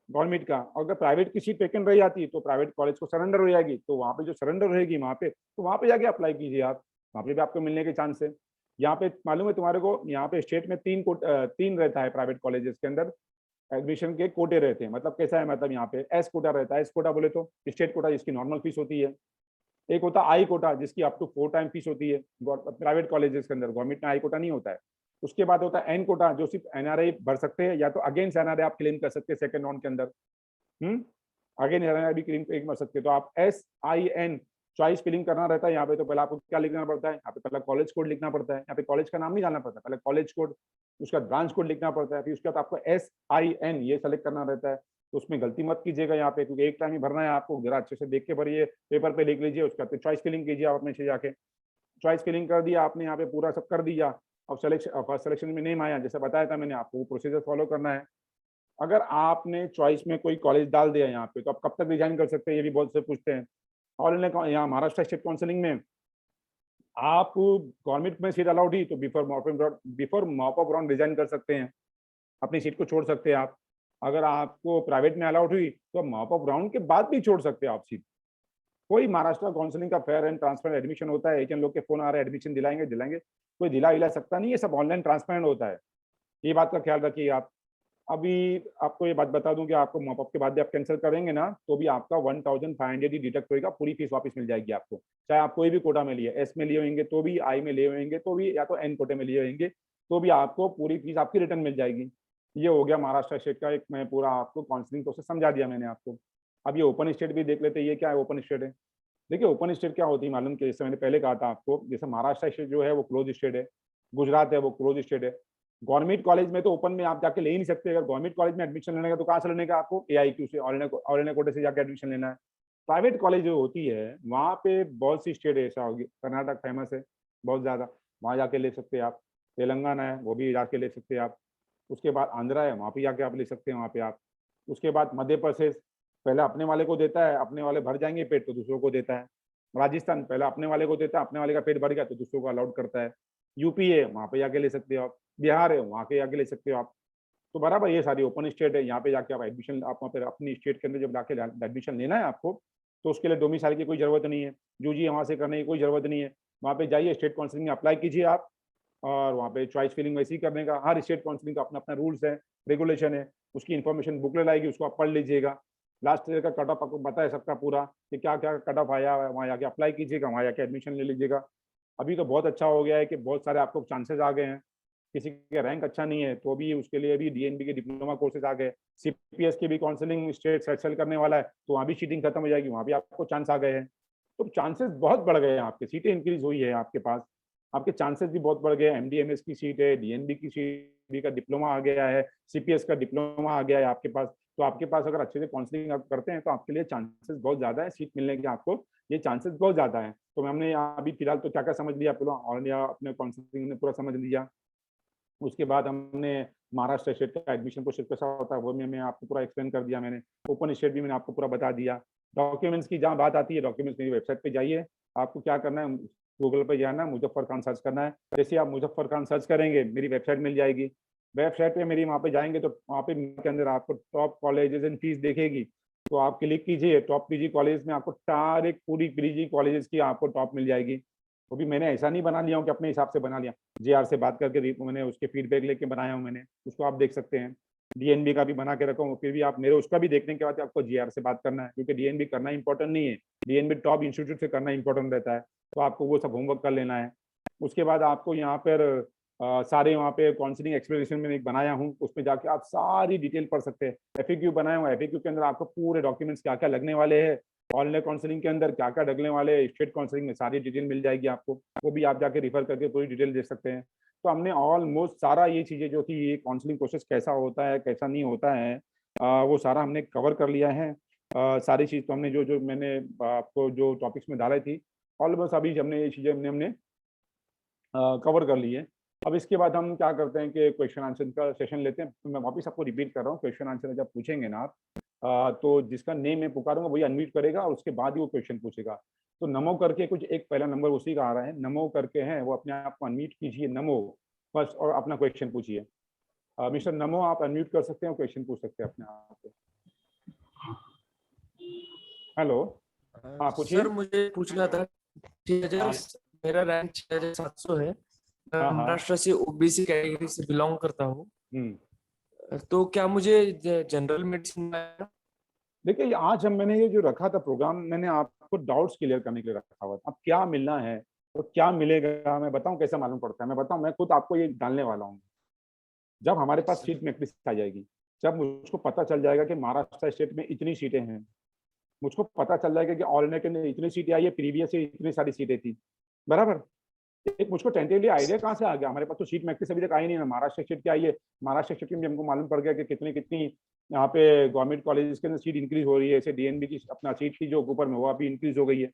गवर्नमेंट का। और अगर प्राइवेट की सीट वैकेंट रह जाती है तो प्राइवेट कॉलेज को सरेंडर हो जाएगी, तो वहाँ पे जो सरेंडर रहेगी वहाँ पे, तो वहाँ पे जाके अप्लाई कीजिए आप, वहाँ पे भी आपको मिलने के चांस है। यहाँ पे मालूम है तुम्हारे को, यहाँ पे स्टेट में तीन रहता है प्राइवेट कॉलेजेस के अंदर एडमिशन के कोटे रहते हैं। मतलब कैसा है, मतलब यहाँ पे एस कोटा रहता है। एस कोटा बोले तो स्टेट कोटा जिसकी नॉर्मल फीस होती है। एक होता है आई कोटा जिसकी अप टू 4 टाइम फीस होती है प्राइवेट कॉलेजेस के अंदर, गवर्नमेंट में आई कोटा नहीं होता है। उसके बाद होता है एन कोटा जो सिर्फ एनआरआई भर सकते हैं, या तो अगेंस्ट एनआरआई आप क्लेम कर सकते हैं सेकंड राउंड के अंदर। आगे नहीं भी क्लीन एक मर सकते। तो आप SIN चॉइस फिलिंग करना रहता है यहाँ पे। तो पहले आपको क्या लिखना पड़ता है, यहाँ पे पहले कॉलेज कोड लिखना पड़ता है। यहाँ पे कॉलेज का नाम नहीं जानना पड़ता, पहले कॉलेज कोड, उसका ब्रांच कोड लिखना पड़ता है। फिर उसके बाद आपको SIN ये सेलेक्ट करना रहता है। तो उसमें गलती मत कीजिएगा यहाँ पे, क्योंकि एक टाइम ही भरना है आपको, जरा अच्छे से देख के भरिए, पेपर पे लिख लीजिए। उसके बाद चॉइस फिलिंग कीजिए आप अपने से जाके। चॉइस फिलिंग कर दिया आपने, यहाँ पे पूरा सब कर दिया। अब सिलेक्शन, फर्स्ट सिलेक्शन में नेम आया, जैसे बताया था मैंने आपको, वो प्रोसीजर फॉलो करना है। अगर आपने चॉइस में कोई कॉलेज डाल दिया यहाँ पे, तो आप कब तक रिजाइन कर सकते हैं, ये भी बहुत से पूछते हैं। और यहाँ महाराष्ट्र स्टेट काउंसिलिंग में आप गवर्नमेंट में सीट अलाउड ही तो before mop of round resign कर सकते हैं, अपनी सीट को छोड़ सकते हैं आप। अगर आपको प्राइवेट में अलाउड हुई तो मॉप ऑफ राउंड के बाद भी छोड़ सकते हैं आप सीट। कोई महाराष्ट्र काउंसिलिंग का फेयर एंड ट्रांसपेरेंट एडमिशन होता है। एजेंट लोग के फोन आ रहे हैं एडमिशन दिलाएंगे दिलाएंगे, कोई दिला सकता नहीं है, सब ऑनलाइन ट्रांसपेरेंट होता है। ये बात का ख्याल रखिए आप। अभी आपको ये बात बता दूं कि आपको मॉप अप के बाद भी आप कैंसिल करेंगे ना, तो भी आपका 1500 ही डिडक्ट होगा, पूरी फीस वापस मिल जाएगी आपको। चाहे आप कोई भी कोटा में लिए, एस में लिए होंगे तो भी, आई में लिए होंगे तो भी, या तो एन कोटे में लिए होंगे तो भी आपको पूरी फीस आपकी रिटर्न मिल जाएगी। ये हो गया महाराष्ट्र स्टेट का एक, मैं पूरा आपको काउंसलिंग प्रोसेस समझा दिया मैंने आपको। अब ये ओपन स्टेट भी देख लेते हैं, ये क्या है ओपन स्टेट है। देखिए ओपन स्टेट क्या होती है मालूम, कि जैसे मैंने पहले कहा था आपको, जैसे महाराष्ट्र स्टेट जो है वो क्लोज स्टेट है, गुजरात है वो क्लोज स्टेट है। गवर्नमेंट कॉलेज में तो ओपन में आप जाके ले ही नहीं सकते। अगर गवर्नमेंट कॉलेज में एडमिशन लेने का तो कहाँ से लेने का, आपको AIQ से, ऑल इंडिया कोटे से जाके एडमिशन लेना है। प्राइवेट कॉलेज जो होती है वहाँ पे बहुत सी स्टेट ऐसा होगी, कर्नाटक फेमस है बहुत ज़्यादा, वहाँ जाके ले सकते हैं आप। तेलंगाना है वो भी जाके ले सकते हैं आप। उसके बाद आंध्रा है, वहाँ पे जाके आप ले सकते हैं वहाँ पे आप। उसके बाद मध्य प्रदेश पहले अपने वाले को देता है, अपने वाले भर जाएंगे पेट तो दूसरों को देता है। राजस्थान पहले अपने वाले को देता है, अपने वाले का पेट भर गया तो दूसरों को अलाउड करता है। यूपी है वहाँ पे जाके ले सकते हो आप। बिहार है वहाँ के जाके ले सकते हो आप। तो बराबर ये सारी ओपन स्टेट है, यहाँ पे जाके आप एडमिशन, आप वहाँ पे अपनी स्टेट के अंदर जब जाके एडमिशन लेना है आपको, तो उसके लिए डोमिसाइल की कोई जरूरत नहीं है, यूजी वहाँ से करने की कोई जरूरत नहीं है। वहाँ पे जाइए स्टेट काउंसिलिंग में अप्लाई कीजिए आप, और वहाँ पे चॉइस फिलिंग वैसे ही करने का। हर स्टेट काउंसिलिंग का अपना अपना रूल्स है, रेगुलेशन है, उसकी इन्फॉर्मेशन बुकलेट आएगी, उसको आप पढ़ लीजिएगा। लास्ट ईयर का कट ऑफ आपको पता है सबका पूरा, कि क्या क्या कट ऑफ आया है, वहाँ जाके अप्लाई कीजिएगा, वहाँ जाके एडमिशन ले लीजिएगा। अभी तो बहुत अच्छा हो गया है कि बहुत सारे आपको चांसेस आ गए हैं। किसी का रैंक अच्छा नहीं है तो भी उसके लिए भी DNB के डिप्लोमा कोर्सेज आ गए। CPS की भी काउंसलिंग स्टेट सेल करने वाला है, तो वहाँ भी सीटिंग खत्म हो जाएगी, वहाँ भी आपको चांस आ गए हैं। तो चांसेस बहुत बढ़ गए हैं, आपके सीटें इंक्रीज हुई है आपके पास, आपके चांसेस भी बहुत बढ़ गए। MD MS की सीट है, DNB की सीट का डिप्लोमा आ गया है, CPS का डिप्लोमा आ गया है आपके पास। तो आपके पास अगर अच्छे से काउंसलिंग आप करते हैं तो आपके लिए चांसेस बहुत ज्यादा है सीट मिलने के, आपको ये चांसेस बहुत ज्यादा है। तो हमने अभी फिलहाल तो क्या क्या समझ लिया, ऑल इंडिया अपने काउंसलिंग ने पूरा समझ लिया। उसके बाद हमने महाराष्ट्र स्टेट का एडमिशन प्रोसेस कैसा होता है वो मैं आपको पूरा एक्सप्लेन कर दिया मैंने। ओपन स्टेट भी मैंने आपको पूरा बता दिया। डॉक्यूमेंट्स की जहाँ बात आती है, डॉक्यूमेंट्स मेरी वेबसाइट पे जाइए। आपको क्या करना है, गूगल पे जाना है, मुजफ्फर खान सर्च करना है। जैसे आप मुजफ्फर खान सर्च करेंगे मेरी वेबसाइट मिल जाएगी। वेबसाइट पे मेरी वहाँ पे जाएंगे तो वहाँ पे के अंदर आपको टॉप कॉलेजेस एंड फीस देखेगी। तो आप क्लिक कीजिए, टॉप PG कॉलेज में आपको डायरेक्ट पूरी PG कॉलेजेस की आपको टॉप मिल जाएगी। वो भी मैंने ऐसा नहीं बना लिया हूँ कि अपने हिसाब से बना लिया, JR से बात करके मैंने उसके फीडबैक लेके बनाया हूँ मैंने, उसको आप देख सकते हैं। DNB का भी बना के रखा हूँ, फिर भी आप मेरे उसका भी देखने के बाद आपको JR से बात करना है, क्योंकि DNB करना इंपॉर्टेंट नहीं है, DNB टॉप इंस्टीट्यूट से करना इंपॉर्टेंट रहता है। तो आपको वो सब होमवर्क कर लेना है। उसके बाद आपको यहाँ पर सारे वहाँ पे काउंसलिंग एक्सप्लेनेशन मैंने एक बनाया हूँ, उसमें जाके आप सारी डिटेल पढ़ सकते हैं। FAQ बनाया हुआ है, FAQ के अंदर आपको पूरे डॉक्यूमेंट्स क्या क्या लगने वाले हैं, ऑल इंडिया काउंसलिंग के अंदर क्या क्या लगने वाले, स्टेट काउंसलिंग में सारी डिटेल मिल जाएगी आपको, वो भी आप जाके रिफर करके पूरी डिटेल देख सकते हैं। तो हमने ऑलमोस्ट सारा ये चीज़ें जो थी, ये काउंसलिंग प्रोसेस कैसा होता है कैसा नहीं होता है, वो सारा हमने कवर कर लिया है। सारी चीज़ तो हमने जो जो मैंने आपको जो टॉपिक्स में डाली थी, ऑलमोस्ट अभी हमने ये चीज़ें हमने कवर कर ली है। अब इसके बाद हम क्या करते हैं कि क्वेश्चन आंसर का सेशन लेते हैं। तो मैं वापस आपको रिपीट कर रहा हूँ, क्वेश्चन आंसर जब पूछेंगे ना आप, तो जिसका नेम मैं पुकारूंगा वही अनम्यूट करेगा और उसके बाद ही वो क्वेश्चन पूछेगा। तो नमो करके कुछ एक पहला नंबर उसी का आ रहा है, नमो करके है, वो अपने आप को अनम्यूट कीजिए, नमो फर्स्ट, और अपना क्वेश्चन पूछिए। मिस्टर नमो, आप अनम्यूट कर सकते हैं और क्वेश्चन पूछ सकते हैं अपने आप से। हेलो, हाँ पूछिए। सर मुझे पूछना था, 6000 हाँ मेरा रैंक 6700 है। मैं हाँ हाँ। महाराष्ट्र से ओबीसी कैटेगरी से बिलोंग करता हूँ। हम्म। तो क्या मुझे जनरल मेडिसिन में? देखिए, आज हम मैंने ये जो रखा था प्रोग्राम, मैंने आपको डाउट्स क्लियर करने के लिए रखा हुआ था। अब क्या मिलना है और क्या मिलेगा मैं बताऊं कैसे मालूम पड़ता है, मैं बताऊं, मैं खुद आपको ये डालने वाला हूँ। जब हमारे पास सीट मैट्रिक्स आ जाएगी, जब मुझको पता चल जाएगा कि महाराष्ट्र स्टेट में इतनी सीटें हैं, मुझको पता चल जाएगा कि ऑल इंडिया के अंदर इतनी सीटें आई है, प्रीवियस से इतनी सारी सीटें थी, बराबर। एक मुझको टेंटेटिवली आइडिया कहाँ से आ गया, हमारे पास तो सीट मैट्रिक्स अभी तक आई नहीं है। महाराष्ट्र स्टेट की आई है, महाराष्ट्र स्टेट में हमको मालूम पड़ गया कि कितनी कितनी यहाँ पे गवर्नमेंट कॉलेजेस के अंदर सीट इंक्रीज हो रही है। जैसे डीएनबी की अपना सीट थी जो ऊपर में, वो अभी इंक्रीज हो गई है।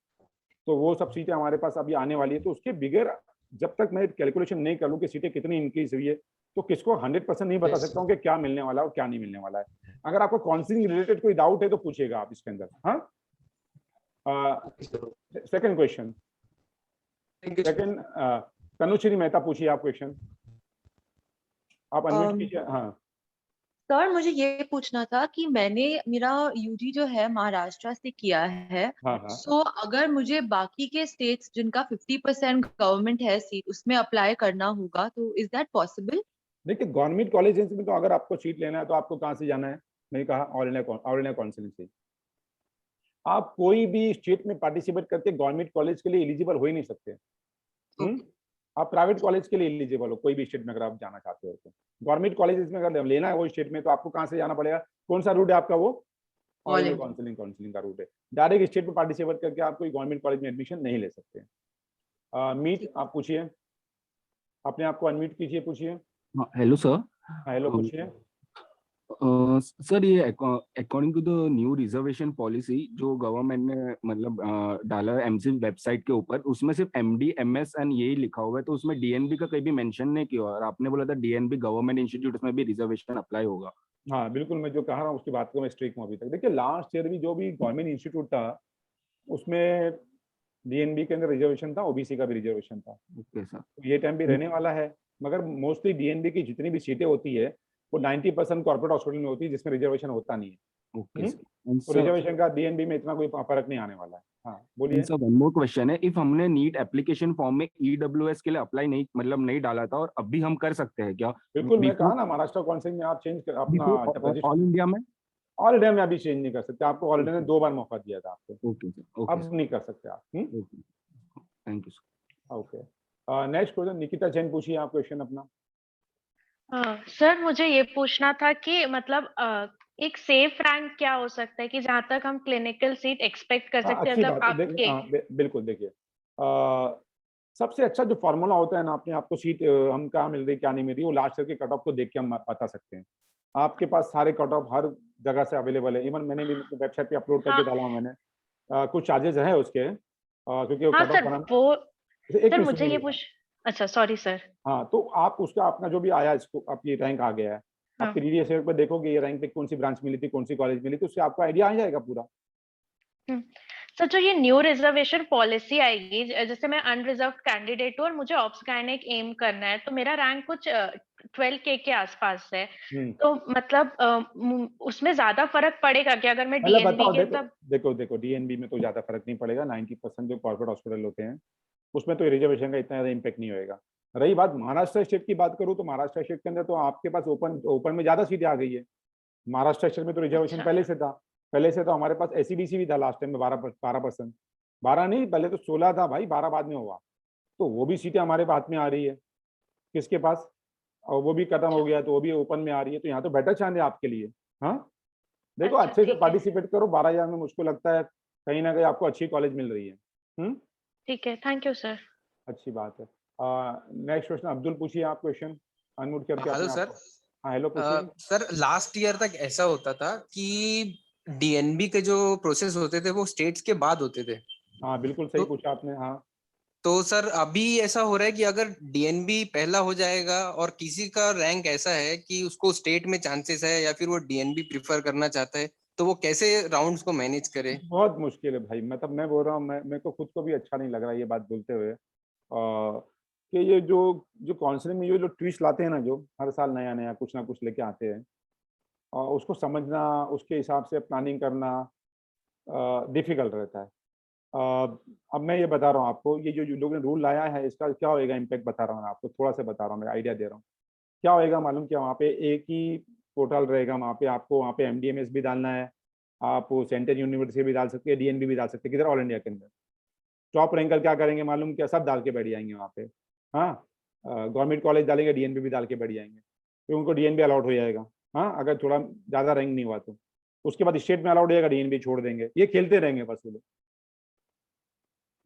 तो वो सब सीटें हमारे पास अभी आने वाली है। तो उसके बिगैर जब तक मैं कैलकुलेशन नहीं कर लूँ कि सीटें कितनी इंक्रीज हुई है, तो किसको 100% नहीं बता सकता हूँ कि क्या मिलने वाला है और क्या नहीं मिलने वाला है। अगर आपको काउंसलिंग रिलेटेड कोई डाउट है तो पूछिएगा आप इसके अंदर। हाँ, second question, second Tanushree Mehta पूछिए आप क्वेश्चन, आप अनम्यूट कीजिए। हाँ सर मुझे ये पूछना था कि मैंने मेरा यूजी जो है महाराष्ट्र से किया है। हाँ हाँ। सो अगर मुझे बाकी के स्टेट्स जिनका 50% गवर्नमेंट है सीट, उसमें अप्लाई करना होगा तो इज दैट पॉसिबल? देखिए, गवर्नमेंट कॉलेजेस में तो अगर आपको सीट लेना है तो आपको कहाँ से जाना है, नहीं कहा, ऑल इंडिया काउंसिलिंग से। आप कोई भी स्टेट में पार्टिसिपेट करके गवर्नमेंट कॉलेज के लिए एलिजिबल हो ही नहीं सकते। आप प्राइवेट कॉलेज के लिए एलिजिबल हो, कोई भी स्टेट में अगर आप जाना चाहते हो तो। गवर्नमेंट कॉलेज में अगर लेना है वो स्टेट में, तो आपको कहाँ से जाना पड़ेगा, कौन सा रूट है आपका, वो all all India India. Counselling का रूट है। डायरेक्ट स्टेट में पार्टिसिपेट करके आप कोई गवर्नमेंट कॉलेज में एडमिशन नहीं ले सकते। मीट, आप पूछिए, अपने आप को अनम्यूट कीजिए, पूछिए। हाँ, हेलो सर। हेलो, पूछिए। सर ये according to the new reservation policy जो गवर्नमेंट ने मतलब डाला है एमसी वेबसाइट के ऊपर, उसमें सिर्फ एमडी एमएस एंड यही लिखा हुआ है, तो उसमें डीएनबी का कहीं भी मेंशन नहीं किया। और आपने बोला था डीएनबी गवर्नमेंट इंस्टीट्यूट में भी रिजर्वेशन अप्लाई होगा। हाँ बिल्कुल, मैं जो कह रहा हूँ उसकी बात को मैं स्ट्रिक्ट हूँ अभी तक। देखिए, लास्ट ईयर भी जो भी गवर्नमेंट इंस्टीट्यूट था उसमें डीएनबी के अंदर रिजर्वेशन था, ओबीसी का भी रिजर्वेशन था। Okay sir. तो ये टाइम भी रहने वाला है। मगर मोस्टली डीएनबी की जितनी भी सीटें होती है वो 90% कॉर्पोरेट हॉस्पिटल में होती है, जिसमें रिजर्वेशन होता नहीं है। ओके तो सर। रिजर्वेशन का डीएनबी में इतना कोई फर्क नहीं आने वाला है। हाँ बोलिए। सर वन मोर क्वेश्चन है, इफ हमने नीट एप्लीकेशन फॉर्म में ईडब्ल्यूएस के लिए अप्लाई नहीं मतलब नहीं डाला था और अभी हम कर सकते हैं क्या? बिल्कुल, मैं कहा ना, महाराष्ट्र काउंसिल में आप चेंज कर अपना ऑल इंडिया में। ऑल इंडिया में अभी चेंज नहीं कर सकते, आपको ऑल इंडिया ने 2 बार मौका दिया था आपको। Okay sir. ओके अब नहीं कर सकते आप। Thank you sir. Okay, next question, Nikita Jain पूछिए आप क्वेश्चन अपना। सर मुझे ये पूछना था कि मतलब एक सेफ रैंक क्या हो सकता है कि जहां तक हम क्लिनिकल सीट एक्सपेक्ट कर सकते हैं, अच्छी मतलब बात है। आपके? बिल्कुल, देखिए, सबसे अच्छा जो फॉर्मूला होता है ना, अपने आपको सीट हम कहाँ मिल रही क्या नहीं मिल रही, वो लास्ट ईयर के कट ऑफ को देख के हम बता सकते हैं। आपके पास सारे कट ऑफ हर जगह से अवेलेबल है, इवन मैंने भी वेबसाइट पे अपलोड करके हाँ डाला हूँ मैंने। कुछ चार्जेस है उसके, क्योंकि वो हाँ कट ऑफ सर, बनाना। वो एक सर मिनट मुझे ये सुनिएगा। पूछ अच्छा सॉरी सर। हाँ, तो आप उसका अपना जो भी आया, इसको आपकी रैंक आ गया है, आप हाँ प्रीवियस ईयर पे देखोगे ये रैंक पे कौन सी ब्रांच मिली थी, कौन सी कॉलेज मिली थी, उससे आपको आइडिया आ जाएगा पूरा। सर, जो ये न्यू रिजर्वेशन पॉलिसी आएगी, जैसे मैं अनरिजर्व कैंडिडेट हूँ और मुझे ऑब्स गायनेक एम करना है, तो मेरा रैंक कुछ 12K के आसपास है। तो मतलब उसमें ज्यादा फर्क पड़ेगा क्या अगर मैं मतलब डीएनबी बताओ, के देखो डीएनबी में तो ज्यादा फर्क नहीं पड़ेगा। 90% जो कॉर्पोरेट हॉस्पिटल होते हैं उसमें तो रिजर्वेशन का इतना ज्यादा इम्पैक्ट नहीं होएगा। रही बात महाराष्ट्र स्टेट की बात करूँ, तो महाराष्ट्र स्टेट के अंदर तो आपके पास ओपन में ज्यादा सीटें आ गई है। महाराष्ट्र स्टेट में तो रिजर्वेशन अच्छा। पहले से तो हमारे पास एसीबीसी भी था लास्ट टाइम में 12%। 12 नहीं, पहले तो 16 था भाई, 12 बाद में हुआ। तो वो भी सीटें हमारे हाथ में आ रही है, किसके पास, और वो भी खत्म हो गया, तो वो भी ओपन में आ रही है। तो यहाँ तो बेटर चांस है आपके लिए। हाँ, देखो, अच्छा, अच्छे से ठीक है, पार्टिसिपेट करो। 12,000 में मुझको लगता है कहीं ना कहीं आपको अच्छी कॉलेज मिल रही है। ठीक है, थैंक यू सर। अच्छी बात है। नेक्स्ट क्वेश्चन, अब्दुल पूछिए आप क्वेश्चन, अनम्यूट करके हेलो अपने आप सर। को। हाँ हेलो, पूछिए। सर लास्ट ईयर तक ऐसा होता था कि डीएनबी के जो प्रोसेस होते थे वो स्टेट्स के बाद होते थे। हाँ बिल्कुल सही तो पूछा आपने। हाँ, तो सर अभी ऐसा हो रहा है कि अगर डीएनबी पहला हो जाएगा और किसी का रैंक ऐसा है कि उसको स्टेट में चांसेस है या फिर वो डीएनबी प्रिफर करना चाहता है, तो वो कैसे राउंड्स को मैनेज करे? बहुत मुश्किल है भाई। मतलब मैं बोल रहा हूँ, मैं मेरे को खुद को भी अच्छा नहीं लग रहा है ये बात बोलते हुए। कि ये जो जो काउंसलिंग में जो ट्विस्ट लाते हैं ना, जो हर साल नया नया कुछ ना कुछ लेके आते हैं, और उसको समझना, उसके हिसाब से प्लानिंग करना डिफिकल्ट रहता है। अब मैं ये बता रहा हूँ आपको, ये जो लोग ने रूल लाया है, इसका क्या होएगा इम्पैक्ट बता रहा हूँ मैं आपको, थोड़ा सा बता रहा हूँ, मैं आइडिया दे रहा हूँ। क्या होएगा मालूम क्या, वहाँ पे एक ही पोर्टल रहेगा, वहाँ पे आपको वहाँ पे एमडीएमएस भी डालना है, आप सेंट्रल यूनिवर्सिटी भी डाल सकते हैं, डीएनबी भी डाल सकते हैं, किधर, ऑल इंडिया के अंदर। टॉप रैंकर क्या करेंगे मालूम क्या, सब डाल के बैठ जाएंगे वहाँ पे। हाँ, गवर्नमेंट कॉलेज डालेंगे, डीएनबी भी डाल के बैठ जाएंगे, फिर उनको डीएनबी अलाउड हो जाएगा। हाँ, अगर थोड़ा ज़्यादा रैंक नहीं हुआ तो उसके बाद स्टेट में अलाउड हो जाएगा, डीएनबी छोड़ देंगे। ये खेलते रहेंगे बस वो लोग।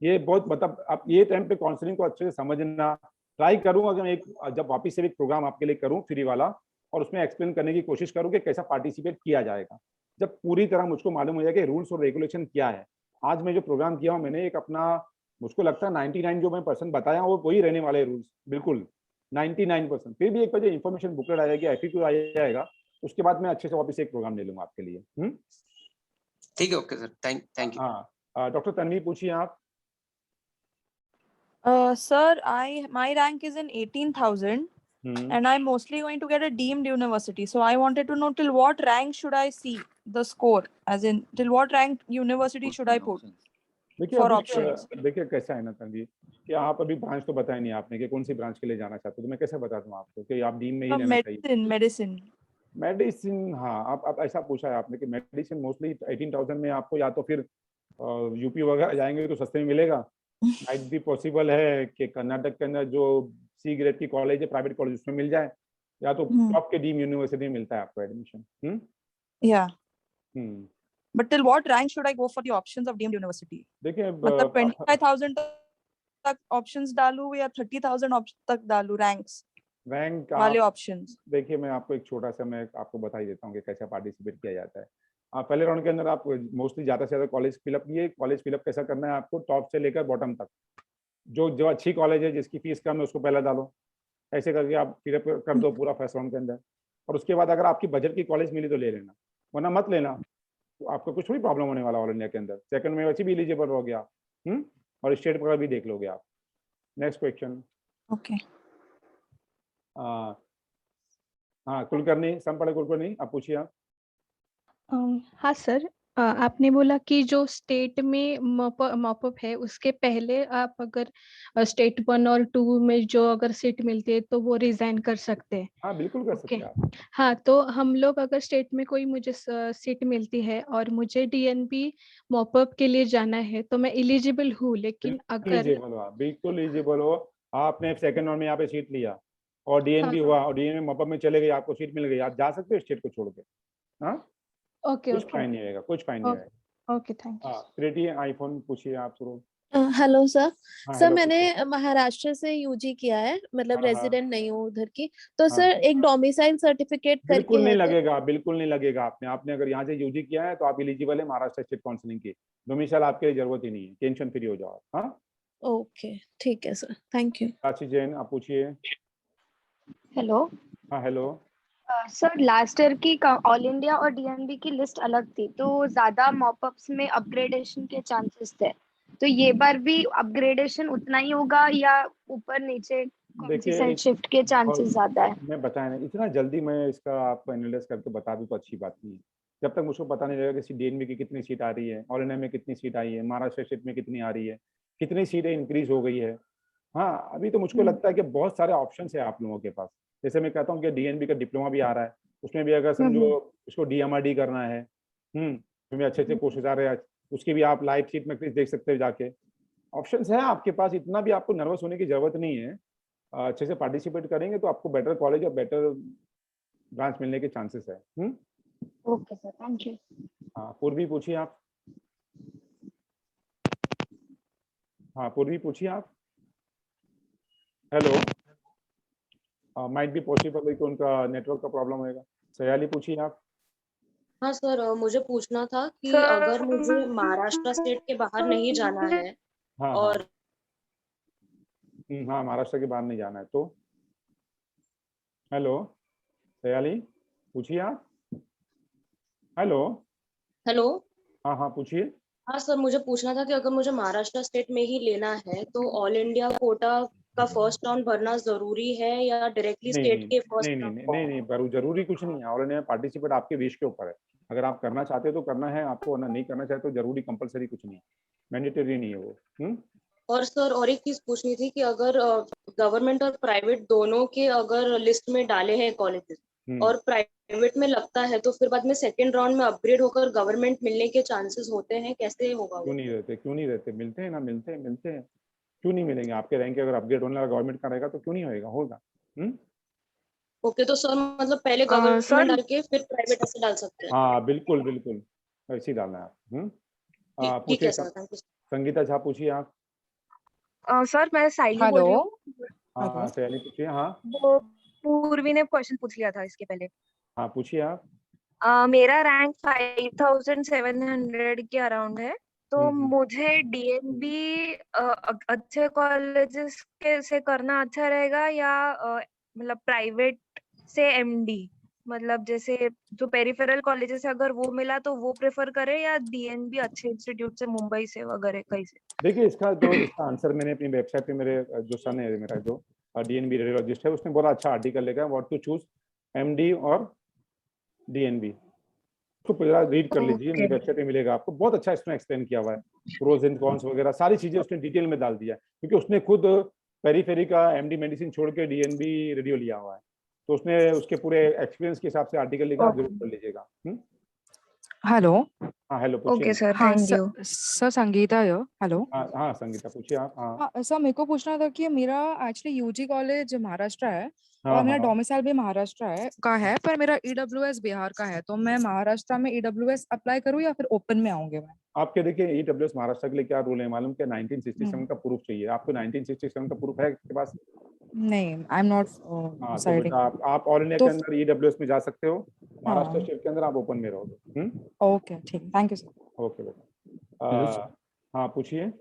ये बहुत मतलब आप ये टाइम पे काउंसलिंग को अच्छे से समझना ट्राई करूंगा कि मैं एक जब वापस से एक प्रोग्राम आपके लिए करूं फ्री वाला, और उसमें एक्सप्लेन करने की कोशिश करूं कि कैसा पार्टिसिपेट किया जाएगा। जब पूरी तरह मुझको मालूम हो जाएगा कि रूल्स और रेगुलेशन क्या है। आज मैं जो प्रोग्राम किया हूं, मैंने एक अपना, मुझको लगता है 99 जो मैं परसेंट बताया वो वही रहने वाले रूल्स, बिल्कुल 99%। फिर भी एक बजे इन्फॉर्मेशन बुकलेट आ जाएगी, FAQ आ जाएगा, उसके बाद मैं अच्छे से वापस एक प्रोग्राम ले लूंगा आपके लिए। ठीक है, ओके सर, थैंक यू। हाँ, डॉक्टर तन्वी पूछिए आप। Sir, my rank is in 18,000 hmm, and I'm mostly going to get a deemed university. So I wanted to know till what rank should I see the score, as in till what rank university should I put देखिए for अभी options? देखिए कैसा है ना तन्वी, कि आप अभी ब्रांच तो बताया नहीं आपने कि कौन सी ब्रांच के लिए जाना चाहते हो, तो मैं कैसे बता दूं आपको कि आप डीम में ही लेना चाहिए। Medicine. मेडिसिन, हाँ, आप ऐसा पूछा है आपने कि मेडिसिन मोस्टली 18,000 में आपको या तो फिर यूपी वगैरह जाएंगे तो सस्ते में मिलेगा, माइट भी पॉसिबल है कि कर्नाटक के अंदर जो C ग्रेड की कॉलेज है, प्राइवेट कॉलेज, उसमें मिल जाए, या तो टॉप के डीम यूनिवर्सिटी में मिलता है आपको admission. Yeah. Hmm, But till what rank should I go for the options of deemed university? देखिए मतलब 25,000 तक options डालूं या 30,000 तक डालूं ranks रैंक वाले options? देखिए मैं आपको एक छोटा सा मैं आपको बता ही देता हूँ कि कैसे पार्टिसिपेट किया जाता है। पहले राउंड के अंदर आप मोस्टली ज़्यादा से ज़्यादा कॉलेज फिलअप किए। कॉलेज फिलअप कैसा करना है आपको, टॉप से लेकर बॉटम तक, जो जो अच्छी कॉलेज है जिसकी फीस कम है उसको पहले डालो, ऐसे करके आप फिलअप कर दो पूरा फर्स्ट राउंड के अंदर। और उसके बाद अगर आपकी बजट की कॉलेज मिली तो ले लेना, वरना मत लेना, तो आपको कुछ भी प्रॉब्लम होने वाला ऑल इंडिया के अंदर। सेकंड में वैसे भी एलिजिबल हो गया, और स्टेट पर भी देख लोगे आप। Next question. Okay. हाँ, कुलकर्णी, संपड़ कुलकर्णी, आप पूछिए आप। हाँ सर, आपने बोला कि जो स्टेट में मॉपअप है उसके पहले आप अगर स्टेट 1 और 2 में जो अगर सीट मिलती है तो वो रिजाइन कर सकते हैं। हाँ, बिल्कुल कर सकते ओके, हैं आप। हाँ, तो हम लोग अगर स्टेट में कोई मुझे सीट मिलती है और मुझे डीएनबी मॉपअप के लिए जाना है तो मैं एलिजिबल हूँ, लेकिन अगर एलिजिबल हो आप, बिल्कुल एलिजिबल हो। आपने सेकंड राउंड में यहाँ पे सीट लिया और डीएनबी हाँ, हुआ और डीएनबी मॉपअप में चले गए, आपको सीट मिल गई, आप जा सकते हो स्टेट को छोड़ के। हाँ, ओके कुछ ओके फाइन नहीं आएगा, कुछ फाइन नहीं आएगा। Okay, thank you. हाँ, प्रीति, आईफोन पूछिए आप शुरू। Hello sir. हाँ, सर हेलो मैंने महाराष्ट्र से यूजी किया है, मतलब हाँ, हाँ, रेजिडेंट नहीं हूँ उधर की, तो हाँ, सर एक डोमिसाइल सर्टिफिकेट करके बिल्कुल नहीं है तो। लगेगा, बिल्कुल नहीं लगेगा। आपने अगर यहाँ से यूजी किया है तो आप एलिजिबल है महाराष्ट्र स्टेट काउंसिलिंग की। डोमिसाइल आपके लिए जरूरत ही नहीं है, टेंशन फ्री हो जाओ आप। हाँ, ओके, ठीक है sir, thank you. Prachi Jain, आप पूछिए। हेलो हाँ, हेलो। सर, लास्ट ईयर की ऑल इंडिया और डीएनबी की लिस्ट अलग थी, तो ज्यादा मॉपअप्स में अपग्रेडेशन के चांसेस थे, तो ये बार भी अपग्रेडेशन उतना ही होगा या ऊपर नीचे देखिए शिफ्ट के चांसेस ज्यादा है? मैं बताया ना, इतना जल्दी मैं इसका आपको एनालाइज करके बता दूं तो अच्छी बात नहीं है। जब तक मुझको पता नहीं लगेगा कि डीएनबी की कितनी सीट आ रही है, ऑल इंडिया में कितनी सीट आई है, महाराष्ट्र स्टेट में कितनी आ रही है, कितनी सीटें इंक्रीज हो गई है। हाँ, अभी तो मुझको लगता है कि बहुत सारे ऑप्शन है आप लोगों के पास। जैसे मैं कहता हूँ कि डीएनबी का डिप्लोमा भी आ रहा है, उसमें भी अगर समझो उसको DMRD करना है, उसमें अच्छे अच्छे कोर्सेज आ रहे हैं, उसकी भी आप लाइव सीट में देख सकते हो जाके। ऑप्शन है आपके पास, इतना भी आपको नर्वस होने की जरूरत नहीं है। अच्छे से पार्टिसिपेट करेंगे तो आपको बेटर कॉलेज और बेटर ब्रांच मिलने के चांसेस है। Okay sir, thank you. हाँ, पूर्वी पूछिए आप। हाँ, पूर्वी पूछिए आप। हेलो, माइट बी पॉसिबल है कि उनका नेटवर्क का प्रॉब्लम होगा। सयाली पूछिए आप। हाँ सर, मुझे पूछना था कि सर, अगर मुझे महाराष्ट्र स्टेट के बाहर नहीं जाना है हाँ, और हाँ, महाराष्ट्र के बाहर नहीं जाना है तो। हेलो, सयाली पूछिए आप। हेलो। हेलो। हाँ, हाँ, पूछिए। हाँ सर, मुझे पूछना था कि अगर मुझे महाराष्ट्र स्टेट में ही लेना है तो ऑल इंडिया कोटा का फर्स्ट राउंड भरना जरूरी है या डायरेक्टली नहीं स्टेट नहीं के फर्स्ट नहीं नहीं राउंड? नहीं नहीं पर जरूरी कुछ नहीं है। ऑल इंडिया पार्टिसिपेट आपके विश के ऊपर है। अगर आप करना चाहते हो तो करना है आपको, वरना नहीं करना चाहते तो जरूरी कंपलसरी कुछ नहीं, मैंडेटरी नहीं है वो। और सर और एक चीज पूछनी थी कि अगर गवर्नमेंट और प्राइवेट दोनों के अगर लिस्ट में डाले हैं कॉलेजेस और प्राइवेट में लगता है तो फिर बाद में सेकंड राउंड में अपग्रेड होकर गवर्नमेंट मिलने के चांसेस होते हैं, कैसे होगा क्यों वो? नहीं रहते, क्यों नहीं रहते, मिलते हैं ना, मिलते हैं। क्यों नहीं मिलेंगे? आपके रैंक अगर अपग्रेड होने लगा गवर्नमेंट का रहेगा तो क्यों नहीं होएगा, होगा। ओके, तो सर मतलब पहले सर गवर्नमेंट डाल के फिर प्राइवेट ऐसे डाल सकते हैं? हाँ बिल्कुल बिल्कुल, ऐसे ही डालना है आप। ठीक है पूछिए sir, thank you. Sangeeta Jha, पूछिए आप। सर मैं साइली बोल रही हूँ। हाँ सयानी पूछिए। हाँ वो पूर्वी ने क्वेश्चन पूछ लिया था इसके पहले। हाँ पूछिए आप। मेरा रैंक 5700 के अराउंड है, तो मुझे डीएनबी अच्छे कॉलेजेस के से करना अच्छा रहेगा या मतलब प्राइवेट से एमडी, मतलब जैसे जो पेरिफेरल कॉलेजेस है अगर वो मिला तो वो प्रेफर करे या डीएनबी अच्छे इंस्टीट्यूट से मुंबई से वगैरह कहीं से? देखिए इसका आंसर मैंने अपनी वेबसाइट पे, मेरे जो सन है मेरा जो डीएनबी रेडियोलॉजिस्ट है, उसने बड़ा अच्छा आर्टिकल लिखा है, व्हाट टू चूज एमडी और डीएनबी। उसको पूरा रीड कर लीजिए, मेरी वेबसाइट पे मिलेगा आपको, बहुत अच्छा इसमें एक्सप्लेन किया हुआ है, प्रोज एंड कॉन्स वगैरह सारी चीजें उसने डिटेल में डाल दिया है, क्योंकि उसने खुद पेरीफेरी का एमडी मेडिसिन छोड़ के डीएनबी रेडियो लिया हुआ है, तो उसने उसके पूरे एक्सपीरियंस के हिसाब से आर्टिकल लिखा, आप जरूर पढ़ लीजिएगा। हेलो। हाँ हेलो, पूछिए। ओके सर, हाँ thank you. Sir Sangeeta yo, hello. हाँ संगीता पूछिए आप। हाँ सर, मेरे को पूछना था कि मेरा एक्चुअली यूजी कॉलेज महाराष्ट्र है हाँ, और मेरा हाँ। डोमिसाइल भी महाराष्ट्र है, पर मेरा ईडब्ल्यूएस बिहार का है, तो मैं महाराष्ट्र में ईडब्ल्यूएस अप्लाई करूँ या फिर ओपन में आऊंगे मैं? आपके देखिए ईडब्ल्यूएस महाराष्ट्र के लिए क्या रूल है मालूम? क्या 1967 का प्रूफ चाहिए आपको? 1967 का प्रूफ है आपके पास? नहीं, आई एम नॉट हाँ तो डिसाइडिंग। बेटा आप ऑल इंडिया तो के अंदर ईडब्ल्यूएस में जा सकते हो, महाराष्ट्र स्टेट के अंदर आप ओपन में रहोगे। ओके ठीक, थैंक यू सर। ओके बेटा। हाँ पूछिए।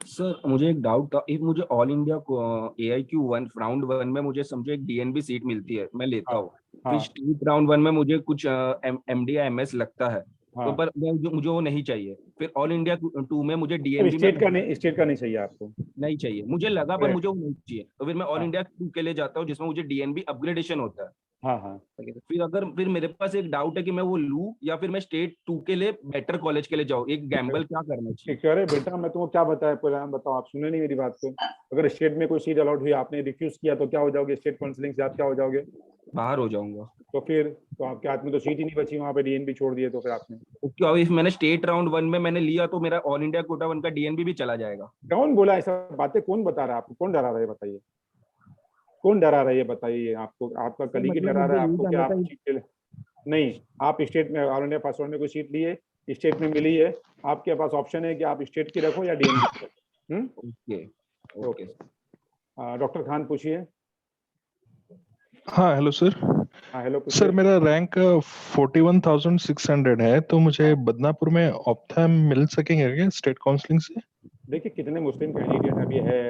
सर मुझे एक डाउट था, एक मुझे ऑल इंडिया AIQ1 राउंड 1 में मुझे समझो एक डीएनबी सीट मिलती है, मैं लेता हूँ, फिर स्टेट राउंड 1 में मुझे कुछ एमडी या एमएस लगता है, तो पर मुझे वो नहीं चाहिए, फिर ऑल इंडिया 2 में मुझे डीएनबी स्टेट का नहीं चाहिए आपको? नहीं चाहिए, मुझे लगा पर मुझे वो नहीं चाहिए, तो फिर मैं ऑल इंडिया 2 के लिए जाता हूँ जिसमें मुझे डीएनबी अपग्रेडेशन होता है। हाँ फिर मेरे पास एक डाउट है कि मैं वो लूं या फिर मैं स्टेट 2 के लिए बेटर कॉलेज के लिए जाऊं, एक गैम्बल क्या करना चाहिए? अरे बेटा मैं तुमको क्या बताया, पूरा बताओ, आप सुने नहीं मेरी बात को? अगर स्टेट में कोई सीट अलॉट हुई, आपने रिफ्यूज किया तो क्या हो जाओगे? स्टेट काउंसलिंग से आप क्या हो जाओगे? बाहर हो जाऊंगा। तो फिर तो आपके हाथ में तो सीट ही नहीं बची, वहां पे डीएनबी छोड़ दिए तो फिर आपने क्या, इफ मैंने स्टेट राउंड 1 में मैंने लिया तो मेरा ऑल इंडिया कोटा 1 का डीएनबी भी चला जाएगा? कौन बोला ऐसा बातें? कौन बता रहा है आपको? कौन डरा रहा है बताइए? कौन डरा रहा है ये बताइए? आपको आपका कलीग ही डरा रहा है आपको कि आप सीट नहीं, आप स्टेट में ऑल इंडिया फर्स्ट राउंड में कोई सीट लिए, स्टेट में मिली है, आपके पास ऑप्शन है कि आप स्टेट की रखो या डीएनबी रखो। ओके डॉक्टर खान पूछिए। हाँ हेलो सर। हाँ हेलो सर मेरा रैंक 41,600 है, तो मुझे बदनापुर में ऑप्थेम मिल सकेंगे क्या स्टेट काउंसलिंग से? देखिए कितने मुस्लिम कैंडिडेट अभी है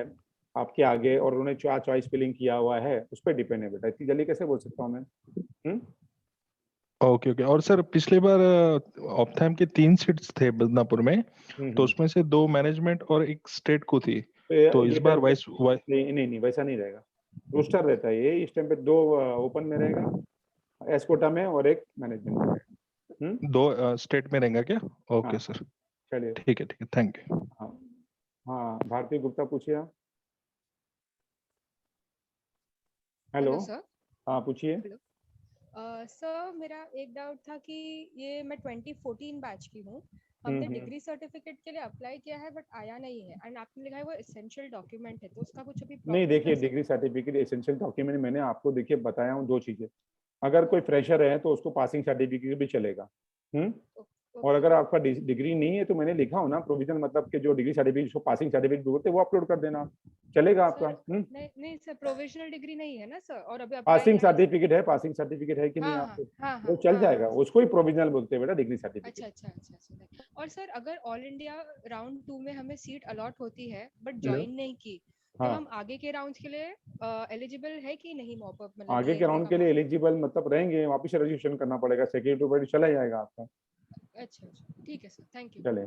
आपके आगे और उन्होंने चॉइस फिलिंग किया हुआ है, उस पर डिपेंड है बेटा, इतनी जल्दी कैसे बोल सकता हूँ मैं। Okay okay. और सर पिछली बार ऑप्थेम के 3 सीट्स थे बदनापुर में, तो उसमें से 2 मैनेजमेंट और 1 स्टेट को थी, तो इस बार नहीं वैसा नहीं रहेगा, रोस्टर रहता है ये, इस टाइम पे 2 ओपन में रहेगा, एस कोटा में और 1 मैनेजमेंट में रहेगा। 2 स्टेट में रहेगा क्या? ओके सर, चलिए ठीक है, थैंक यू। हाँ भारती गुप्ता पूछिए आप। Hello sir. हाँ पूछिए। सर मेरा एक डाउट था कि ये मैं 2014 बैच की हूँ, हमने डिग्री सर्टिफिकेट के लिए अप्लाई किया है बट आया नहीं है, एंड आपने लिखा है वो एसेंशियल डॉक्यूमेंट है, तो उसका कुछ अभी नहीं, देखिए डिग्री सर्टिफिकेट एसेंशियल डॉक्यूमेंट मैंने आपको देखिए बताया हूँ 2 चीजें। अगर कोई फ्रेशर है तो उसको पासिंग सर्टिफिकेट भी चलेगा, और अगर आपका डिग्री नहीं है तो मैंने लिखा हो ना प्रोविजनल, मतलब कि जो डिग्री सर्टिफिकेट जो पासिंग सर्टिफिकेट होते हैं वो अपलोड कर देना, चलेगा आपका। नहीं सर, प्रोविजनल डिग्री नहीं है ना सर, और अभी पासिंग सर्टिफिकेट है, पासिंग सर्टिफिकेट है कि नहीं आपको? वो चल जाएगा, उसको ही प्रोविजनल बोलते हैं बेटा, डिग्री सर्टिफिकेट। अच्छा। और सर अगर ऑल इंडिया राउंड 2 में हमें सीट अलॉट होती है बट ज्वाइन नहीं की, तो हम आगे के राउंड के लिए एलिजिबल है कि नहीं? मॉपअप मतलब आगे के राउंड के लिए एलिजिबल मतलब रहेंगे, वापस से रजिस्ट्रेशन करना पड़ेगा, सेक्रेटरी चला जाएगा आपका। अच्छा ठीक है सर, थैंक यू। चले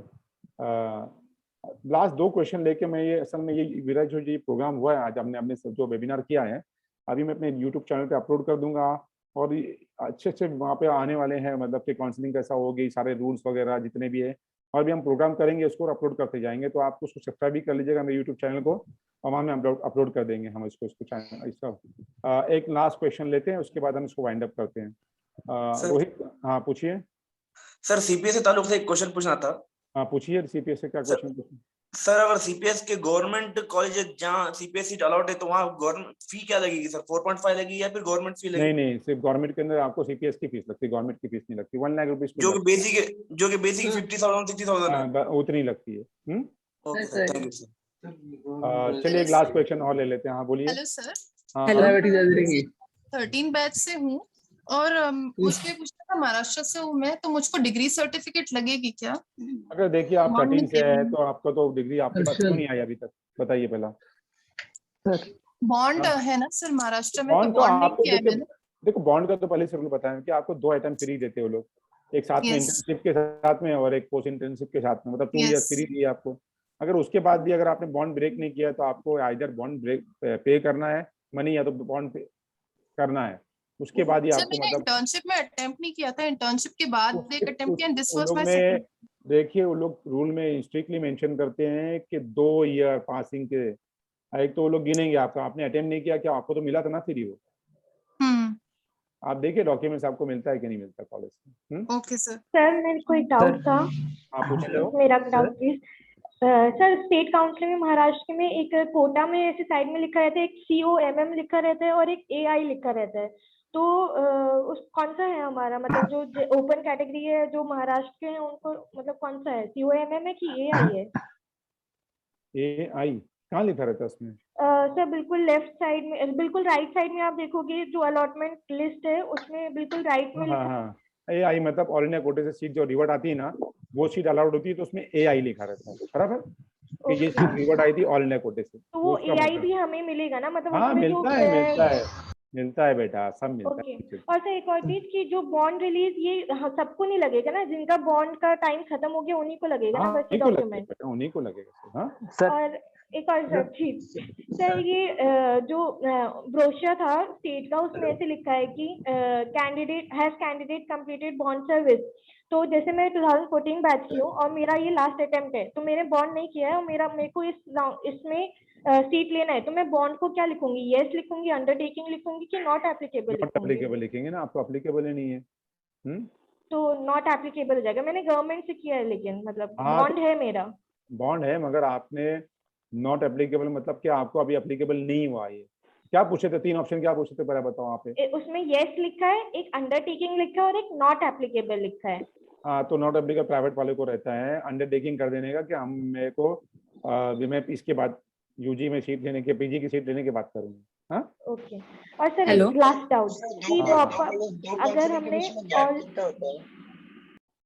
लास्ट 2 क्वेश्चन लेके मैं ये असल में ये मेरा जो ये प्रोग्राम हुआ है आज हमने जो वेबिनार किया है, अभी मैं अपने यूट्यूब चैनल पे अपलोड कर दूंगा और अच्छे वहाँ पे आने वाले हैं, मतलब कि काउंसलिंग कैसा होगी, सारे रूल्स वगैरह जितने भी है, और भी हम प्रोग्राम करेंगे उसको अपलोड करते जाएंगे। तो आप उसको सब्सक्राइब भी कर लीजिएगा मेरे यूट्यूब चैनल को, और वहाँ में अपलोड कर देंगे हम इसको चैनल इसका। एक लास्ट क्वेश्चन लेते हैं, उसके बाद हम इसको वाइंड अप करते हैं। रोहित, हाँ पूछिए। सर सीपीएस से ताल्लुक से एक क्वेश्चन पूछना था। हाँ पूछिए, सीपीएस से क्या क्वेश्चन पूछना? सर अगर सीपीएस के गवर्नमेंट कॉलेज जहाँ सीपीएस सीट अलॉट है तो वहाँ गवर्नमेंट फी क्या लगेगी सर? 4.5 लगेगी या फिर गवर्नमेंट फी लगेगी? नहीं, सिर्फ गवर्नमेंट के अंदर आपको सीपीएस की फीस लगती है, गवर्नमेंट की फीस नहीं लगती। 1 लाख रुपीज जो कि बेसिक 50,000 60,000 है, उतनी लगती है। Okay sir, thank you sir. चलिए एक लास्ट क्वेश्चन और ले लेते हैं। हाँ बोलिए। हेलो सर, हाँ 13 बैच से हूँ और मुझे पूछना था, महाराष्ट्र से हूँ मैं, तो मुझको डिग्री सर्टिफिकेट लगेगी क्या? अगर देखिए आप 13 से है तो आपका तो डिग्री आपके पास क्यों नहीं आई अभी तक, बताइए पहला। बॉन्ड है ना सर महाराष्ट्र में, बॉन्ड तो तो बॉन्ड नहीं आपको किया है मैंने। देखो बॉन्ड का तो पहले से रूल बताया कि आपको 2 आइटम फ्री देते हो लोग, एक साथ में इंटर्नशिप के साथ में और एक पोस्ट इंटर्नशिप के साथ में, मतलब 2 ईयर फ्री दिए आपको। अगर उसके बाद भी अगर आपने बॉन्ड ब्रेक नहीं किया तो आपको आइदर बॉन्ड ब्रेक पे करना है मनी, या तो बॉन्ड पे करना है, उसके बाद ही आपको मतलब। इंटर्नशिप में अटेम्प्ट नहीं किया था, इंटर्नशिप के बाद एक अटेम्प्ट किया, दिस वाज माय में सेकंड। देखिए वो लोग रूल में स्ट्रिक्टली मेंशन करते हैं कि 2 ईयर पासिंग के, एक तो वो लोग गिनेंगे आपका, आपने अटेम्प्ट नहीं किया, क्या आपको तो मिला था ना फ्री वो। आप देखिए डॉक्यूमेंट्स आपको मिलता है कि नहीं मिलता कॉलेज से। Okay sir. सर मेरे को एक डाउट था। हाँ पूछ लो। मेरा doubt please. Sir state counselling में महाराष्ट्र में एक कोटा में ऐसे साइड में लिखा रहता है, एक COMM लिखा रहता है और एक AI लिखा रहता है, तो उस कौन सा है हमारा, मतलब जो ओपन कैटेगरी है जो महाराष्ट्र के हैं उनको, मतलब कौन सा है, COMM है कि AI है? AI कहाँ लिखा रहता है उसमें? सर बिल्कुल लेफ्ट साइड में, बिल्कुल राइट साइड में आप देखोगे जो अलॉटमेंट लिस्ट है उसमें बिल्कुल राइट में लिखा। हाँ AI मतलब ऑल इंडिया कोटे से सीट जो रिवर्ट आती है ना, वो सीट अलाउड होती है तो उसमें AI लिखा रहता है, बराबर कि ये सीट रिवर्ट आई थी ऑल इंडिया कोटे से, तो वो AI भी हमें मिलेगा ना, मतलब हाँ उसमें मिलता है बेटा, सब मिलता है। और सर एक और चीज कि जो बॉन्ड रिलीज ये सबको नहीं लगेगा ना, जिनका बॉन्ड का टाइम खत्म हो गया उन्हीं को लगेगा ना वैसे डॉक्यूमेंट, उन्हीं को लगेगा। और एक और सर ठीक सर, ये जो ब्रोशर था स्टेट का उसमें ऐसे लिखा है कि कैंडिडेट कंप्लीटेड बॉन्ड सर्विस, तो जैसे मैं 2014 बैच की हूँ और मेरा ये लास्ट अटेम्प्ट है, तो मैंने बॉन्ड नहीं किया है और मेरे को इसमें सीट लेना है, तो मैं बॉन्ड को क्या लिखूंगी, यस लिखूंगी, अंडरटेकिंग लिखूंगी कि नॉट एप्लीकेबल लिखेंगे ना, आपको एप्लीकेबल ही नहीं है। तो नॉट एप्लीकेबल हो जाएगा। मैंने गवर्नमेंट से किया है लेकिन मतलब बॉन्ड है मेरा, बॉन्ड है मगर आपने नॉट एप्लीकेबल मतलब कि आपको अभी एप्लीकेबल नहीं हुआ है। क्या पूछे थे 3 ऑप्शन, क्या पूछे थे पहले बताओ आप? उसमें यस लिखा है, एक अंडरटेकिंग लिखा है और एक नॉट एप्लीकेबल लिखा है। हाँ तो नॉट एप्लीकेबल प्राइवेट वाले को रहता है, अंडरटेकिंग कर देने का कि हम मेरे को मैं इसके बाद यूजी में सीट लेने के, पीजी की सीट लेने की बात करूंगा। हाँ ओके। और सर एक लास्ट डाउट कि जो अगर हमने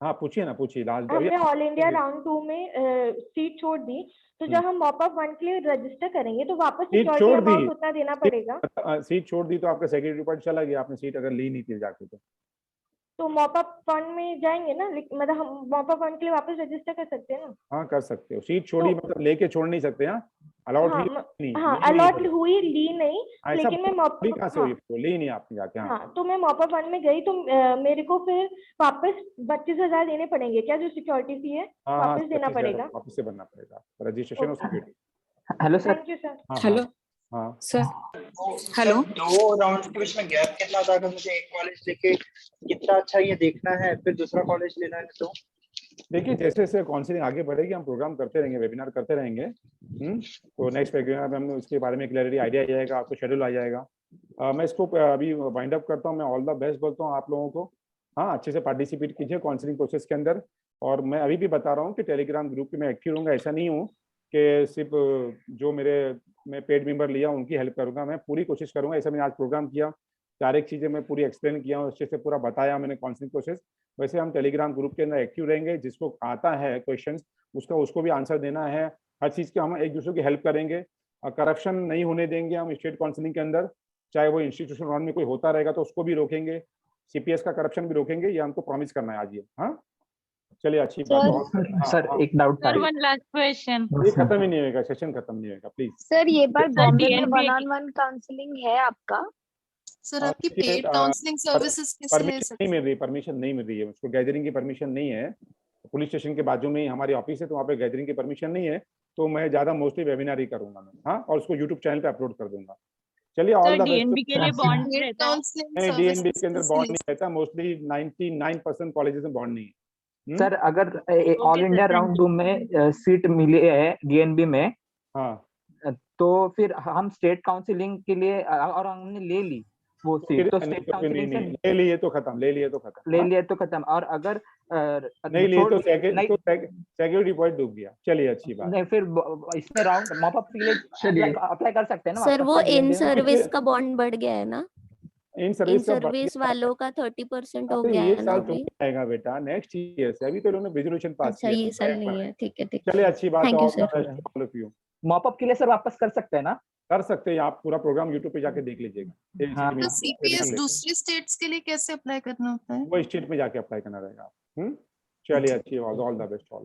हाँ पूछिए ना, पूछिए लास्ट। हमने ऑल इंडिया राउंड 2 में सीट छोड़ दी, तो जब हम मॉपअप 1 के लिए रजिस्टर करेंगे तो वापस सिक्योरिटी अमाउंट उतना देना पड़ेगा? सीट छोड़ दी तो आपका सेक्रेटरी पॉइंट चला गया, आपने सीट अगर ली नहीं थी जाके तो मॉपअप 1 में जाएंगे ना, मतलब हम मॉपअप 1 के लिए वापस रजिस्टर कर सकते हैं ना? हाँ कर सकते हो, सीट छोड़ी मतलब लेके छोड़ नहीं सकते। हाँ अलाउड नहीं, हाँ अलॉट हुई, ली नहीं, लेकिन मैं कहाँ से हुई, ली नहीं आपने जाके? हाँ तो मैं मॉपअप 1 में गई तो मेरे को फिर वापस 25,000 देने पड़ेंगे क्या, जो सिक्योरिटी फी है वापस देना पड़ेगा? वापस से भरना पड़ेगा, रजिस्ट्रेशन और security. Hello sir. Thank you sir. Hello हाँ सर। हेलो। 2 राउंड के बीच में गैप कितना था? अगर मुझे एक कॉलेज लेके कितना अच्छा ये देखना है फिर दूसरा कॉलेज लेना है तो? देखिए जैसे जैसे काउंसलिंग आगे बढ़ेगी हम प्रोग्राम करते रहेंगे, वेबिनार करते रहेंगे। तो नेक्स्ट वेबिनार में हमने उसके बारे में क्लैरिटी आइडिया आ जाएगा, आपको शेड्यूल आ जाएगा। मैं इसको अभी वाइंड अप करता हूँ। मैं ऑल द बेस्ट बोलता हूँ आप लोगों को। हाँ अच्छे से पार्टिसिपेट कीजिए काउंसलिंग प्रोसेस के अंदर। और मैं अभी भी बता रहा हूँ कि टेलीग्राम ग्रुप में एक्टिव रहूँगा, ऐसा नहीं हूँ कि सिर्फ जो मैं पेड मेंबर लिया उनकी हेल्प करूँगा, मैं पूरी कोशिश करूँगा। ऐसा मैंने आज प्रोग्राम किया, 4 चीज़ें मैं पूरी एक्सप्लेन किया हूँ, अच्छे से पूरा बताया मैंने काउंसलिंग प्रोसेस। वैसे हम टेलीग्राम ग्रुप के अंदर एक्टिव रहेंगे, जिसको आता है क्वेश्चंस उसको भी आंसर देना है। हर चीज़ के हम एक दूसरे की हेल्प करेंगे और करप्शन नहीं होने देंगे हम स्टेट काउंसलिंग के अंदर। चाहे वो इंस्टीट्यूशन राउंड में कोई होता रहेगा तो उसको भी रोकेंगे, CPS का करप्शन भी रोकेंगे, ये हमको प्रॉमिस करना है आज ये। हाँ चलिए अच्छी बात है। सर सर एक डाउट था। Sir one last question. ये खत्म ही नहीं होगा, सेशन खत्म नहीं होगा, प्लीज। सर ये बार सर बॉम्बे में DNB 1-on-1 काउंसलिंग है आपका? सर आपकी पेड काउंसलिंग सर्विसेज कैसे ले परमिशन नहीं मिल रही, परमिशन नहीं मिल रही है उसको, गैदरिंग की परमिशन नहीं है। पुलिस स्टेशन के बाजू में ही हमारी ऑफिस है, तो वहाँ पे गैदरिंग की परमिशन नहीं है, तो मैं ज्यादा मोस्टली वेबिनार ही करूंगा मैं। हाँ, और उसको यूट्यूब चैनल पे अपलोड कर दूंगा। चलिए ऑल द DNB के लिए बॉन्ड रहता है? नहीं, डीएनबी के अंदर बॉन्ड नहीं रहता, मोस्टली 99% कॉलेजेस में बॉन्ड नहीं है। सर अगर ऑल इंडिया राउंड 2 में सीट मिली है डीएनबी में, हाँ, तो फिर हम स्टेट काउंसिलिंग के लिए और हमने ले ली वो सीट, तो स्टेट काउंसिलिंग से ले लिए तो खत्म, ले लिए तो खत्म, ले लिए तो खत्म। और अगर नहीं लिए तो सिक्योरिटी पॉइंट डूब गया। चलिए अच्छी बात नहीं, फिर इसमें राउंड मॉपअप के लिए अप्लाई कर सकते हैं ना सर। वो इन सर्विस का बॉन्ड बढ़ गया है ना, इन सर्विस वालों का 30% हो गया ये है ना साल अभी। आएगा बेटा, नेक्स्ट ईयर से। अभी तो उन्होंने रेजोल्यूशन पास अच्छा, किया। ये साल नहीं है, ठीक है ठीक है। चलिए अच्छी बात थैंक यू है। सर। मॉपअप के लिए सर वापस कर सकते हैं ना? कर सकते हैं, आप पूरा प्रोग्राम यूट्यूब पे जाके देख लीजिएगा। हाँ, तो सीपीएस दूसरी स्टेट्स के लिए कैसे अप्लाई करना होता है? वो स्टेट में जाके अप्लाई करना रहेगा। चलिए अच्छी बात, ऑल द बेस्ट ऑल।